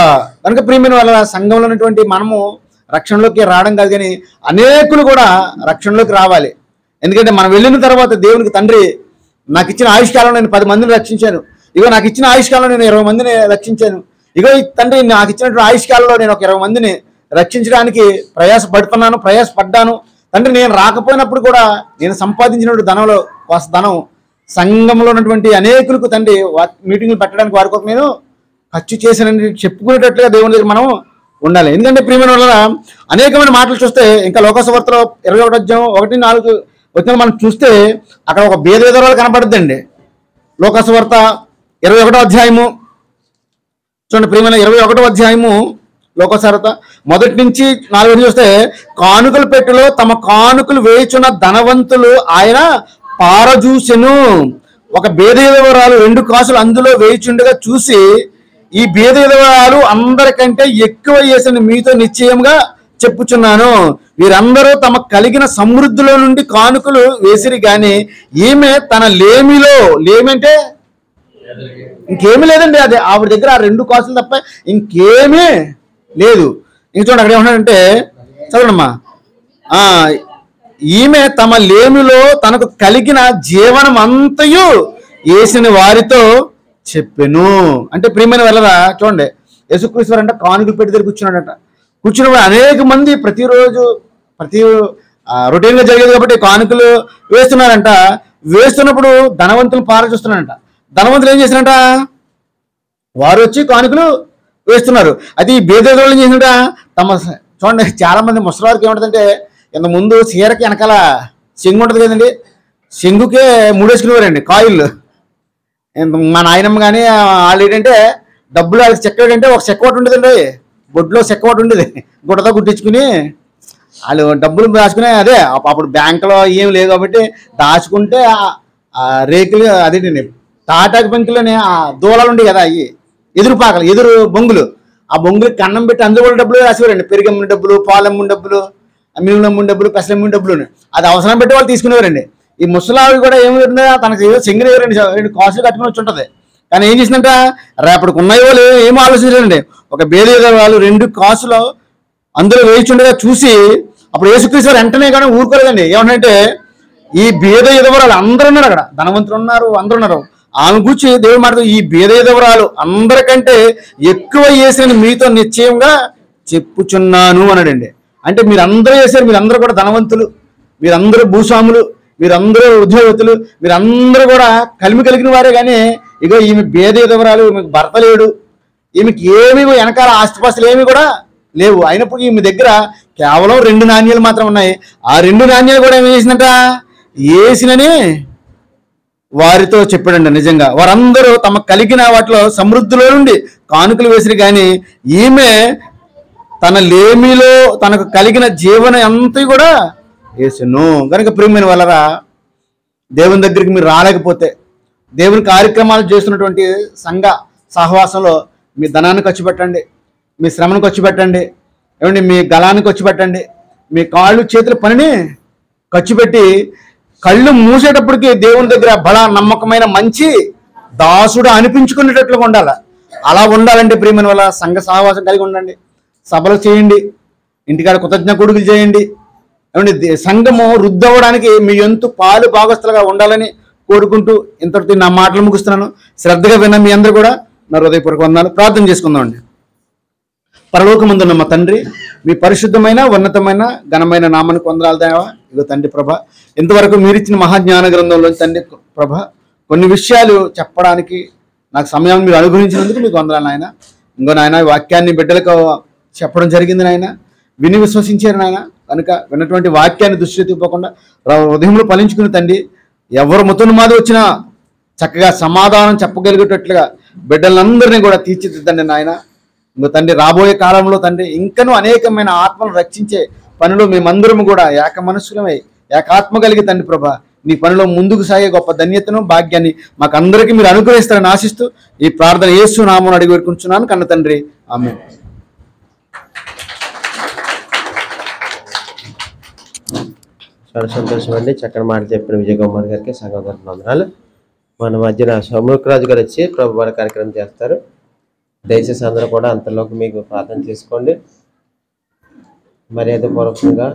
కనుక ప్రేమిన వాళ్ళ సంఘంలో ఉన్నటువంటి మనము రక్షణలోకి రావడం కాదు, కానీ అనేకులు కూడా రక్షణలోకి రావాలి. ఎందుకంటే మనం వెళ్ళిన తర్వాత దేవునికి తండ్రి, నాకు ఇచ్చిన ఆయుష్కాలంలో నేను 10 మందిని రక్షించాను, ఇగో నాకు ఇచ్చిన ఆయుష్కాలంలో నేను 20 మందిని రక్షించాను, ఇగో తండ్రి నాకు ఇచ్చినటువంటి ఆయుష్కాలంలో నేను ఒక 20 మందిని రక్షించడానికి ప్రయాసపడ్డాను తండ్రి. నేను రాకపోయినప్పుడు కూడా నేను సంపాదించినటువంటి ధనంలో కాస్త ధనం సంఘంలో ఉన్నటువంటి అనేకులకు తండ్రి మీటింగ్లు పెట్టడానికి వారి కొరకు నేను ఖర్చు చేశానని చెప్పుకునేటట్లుగా దేవుని దగ్గర మనం ఉండాలి. ఎందుకంటే ప్రియమైన వల్ల అనేకమైన మాటలు చూస్తే, ఇంకా లోకసువార్తలో 21వ అధ్యాయం 1-4 వచ్చిన మనం చూస్తే అక్కడ ఒక భేద విధవరాలు కనపడుద్దండి. లోకసువార్త 21వ అధ్యాయము చూడండి ప్రియమైన, 21వ అధ్యాయము లోకసువార్త 1 నుంచి 4 చూస్తే, కానుకల పెట్టెలో తమ కానుకలు వేయుచున్న ధనవంతులు ఆయన పారజూసెను. ఒక భేద విధవరాలు 2 కాసులు అందులో వేయుచుండగా చూసి, ఈ భేద విధవరాలు అందరికంటే ఎక్కువ చేసిన మీతో నిశ్చయంగా చెప్పుచున్నాను, వీరందరూ తమ కలిగిన సమృద్ధిలో నుండి కానుకలు వేసిరి గాని ఈమె తన లేమిలో, లేమంటే ఇంకేమీ లేదండి, అదే ఆవిడ దగ్గర ఆ 2 కాసులు తప్ప ఇంకేమీ లేదు. ఇంక చూడండి అక్కడ ఏమన్నాడంటే, చదవడమ్మా, ఈమె తమ లేమిలో తనకు కలిగిన జీవనం అంతయు వేసిన వారితో చెప్పెను. అంటే ప్రియమైన వెళ్ళరా చూడండి, యేసుక్రీస్తు అంటే కానుకలు పెట్టి దగ్గర కూర్చున్నాడట. కూర్చున్నప్పుడు అనేక మంది ప్రతిరోజు రొటీన్గా జరిగేది కాబట్టి కానుకలు వేస్తున్నారంట. వేస్తున్నప్పుడు ధనవంతులు పారచూస్తున్నారంట. ధనవంతులు ఏం చేస్తున్నారంట, వారు వచ్చి కానుకలు వేస్తున్నారు. అది ఈ భేదవాళ్ళు ఏం చేసినట, చూడండి చాలా మంది ముసలివారికి ఏముంటుందంటే, ఇంత ముందు చీరకి వెనకాల చెంగు ఉంటుంది కదండి, చెంగుకే మూడేసుకునేవారండి కాయిల్. మా నాయనమ్మ కానీ వాళ్ళు ఏంటంటే డబ్బులు వాళ్ళకి చెక్క ఏంటంటే ఒక చెక్క ఒకటి ఉండేదండి, బొడ్లో చెక్క ఒకటి ఉండేది, గుడ్డతో గుట్టించుకుని వాళ్ళు డబ్బులు దాచుకునే. అదే అప్పుడు బ్యాంకులో ఏం లేదు కాబట్టి దాచుకుంటే రేకులు అదేంటండి తాటాకు పెంకులోనే ఆ దూలాలు ఉండేవి కదా, అవి ఎదురు బొంగులు, ఆ బొంగులకి కన్నం పెట్టి అందులో కూడా డబ్బులు రాసేవారండి. పెరిగమ్మిన డబ్బులు, పాలమ్మిన డబ్బులు, మినుములమ్మిన డబ్బులు, పెసలమ్మిన డబ్బులు, అది అవసరం పెట్టి వాళ్ళు తీసుకునేవారండి. ఈ ముసలావిడ కూడా ఏమిటంటే తనకు ఏదో చెంగిన 2 కాసులు కట్టుకుని వచ్చి ఉంటుంది. కానీ ఏం చేసిందంట, రేపటికి ఉన్నాయి వాళ్ళు ఏమో ఆలోచించారండి. ఒక భేద వాళ్ళు 2 కాసులు అందులో వేయిచుండగా చూసి, అప్పుడు యేసుక్రీస్తు వెంటనే కానీ ఊరుకోలేదండి. ఏమంటే ఈ భేద విధవరాలు అందరూ ఉన్నారు అక్కడ, ధనవంతులు ఉన్నారు, అందరూ ఉన్నారు. ఆమె కూర్చి దేవుడు మాట, ఈ భేద విధవరాలు అందరికంటే ఎక్కువ చేసిన మీతో నిశ్చయంగా చెప్పుచున్నాను అన్నాడండి. అంటే మీరందరూ చేశారు, మీరందరూ కూడా ధనవంతులు, మీరందరూ భూస్వాములు, మీరందరూ ఉద్యోగస్తులు, మీరందరూ కూడా కలిగిన వారే. కానీ ఇగో ఈమె భేద విధవరాలు, ఈమెకు భర్త లేడు, ఈమెకి ఏమి వెనకాల ఆస్తిపాస్తులు ఏమి కూడా లేవు. అయినప్పుడు ఈమె దగ్గర కేవలం 2 నాణ్యాలు మాత్రం ఉన్నాయి. ఆ 2 నాణ్యాలు కూడా ఏమి చేసిందంట, వేసినని వారితో చెప్పాడండి. నిజంగా వారందరూ తమ కలిగిన వాటిలో సమృద్ధిలో నుండి కానుకలు వేసిరు కానీ ఈమె తన లేమిలో తనకు కలిగిన జీవనం అంతా కూడా వేసెను. కనుక ప్రియమైన వాళ్ళరా, దేవుని దగ్గరికి మీరు రాలేకపోతే, దేవుని కార్యక్రమాలు చేస్తున్నటువంటి సంఘ సహవాసంలో మీ ధనాన్ని ఖర్చు పెట్టండి, మీ శ్రమను ఖర్చు పెట్టండి, ఏమండి మీ గలాన్ని ఖర్చు పెట్టండి, మీ కాళ్ళు చేతుల పనిని ఖర్చు పెట్టి కళ్ళు మూసేటప్పటికి దేవుని దగ్గర బల నమ్మకమైన మంచి దాసుడు అనిపించుకునేటట్లుగా ఉండాలి. అలా ఉండాలంటే ప్రియమైన వాళ్ళ సంఘ సహవాసం కలిగి ఉండండి, సభలు చేయండి, ఇంటికాడ కృతజ్ఞ కొడుకులు చేయండి. ఏమంటే సంఘము వృద్ధి మీ ఎంతు పాలు భాగస్తులుగా ఉండాలని కోరుకుంటూ ఇంతటితో నా మాటలు ముగిస్తున్నాను. శ్రద్ధగా విన్న మీ అందరూ కూడా నా హృదయపూర్వక వందనాలు. ప్రార్థన చేసుకుందామండి. పరలోకమందున్న మా తండ్రి, మీ పరిశుద్ధమైన ఉన్నతమైన ఘనమైన నామానికి వందనాలు దేవా. ఇగో తండ్రి ప్రభ, ఇంతవరకు మీరిచ్చిన మహాజ్ఞాన గ్రంథంలో తండ్రి ప్రభ కొన్ని విషయాలు చెప్పడానికి నాకు సమయం మీరు అనుగ్రహించినందుకు మీకు వందనాలు నాయన. ఇంకో నాయన వాక్యాన్ని బిడ్డలకు చెప్పడం జరిగింది నాయన, విని విశ్వసించారు నాయన. కనుక విన్నటువంటి వాక్యాన్ని దృష్టి తిప్పకుండా హృదయంలో ఫలించుకుని తండ్రి, ఎవరు ముత్తను మాది వచ్చినా చక్కగా సమాధానం చెప్పగలిగేటట్లుగా బిడ్డలందరినీ కూడా తీర్చిదిద్దండి నాయన. ఇంకో తండ్రి రాబోయే కాలంలో తండ్రి ఇంకనూ అనేకమైన ఆత్మను రక్షించే పనిలో మేమందరం కూడా ఏక మనస్సులమై ఏకాత్మ కలిగి తండ్రి ప్రభా నీ పనిలో ముందుకు సాగే గొప్ప ధన్యతను భాగ్యాన్ని మాకు అందరికీ మీరు అనుగ్రహిస్తారని ఆశిస్తూ ఈ ప్రార్థన యేసు నామమున అడిగి వేడుకుంటున్నాను కన్న తండ్రి, ఆమేన్. చాలా సంతోషం అండి. చక్కని మాట చెప్పిన విజయ్ కుమార్ గారికి సంఘం వందనాలు. మన మధ్యన సౌమ్యరాజు గారు వచ్చి ప్రభు వారి కార్యక్రమం చేస్తారు. దయచేసి అందరూ కూడా అంతలోకి మీకు ప్రార్థన చేసుకోండి. మర్యాదపూర్వకంగా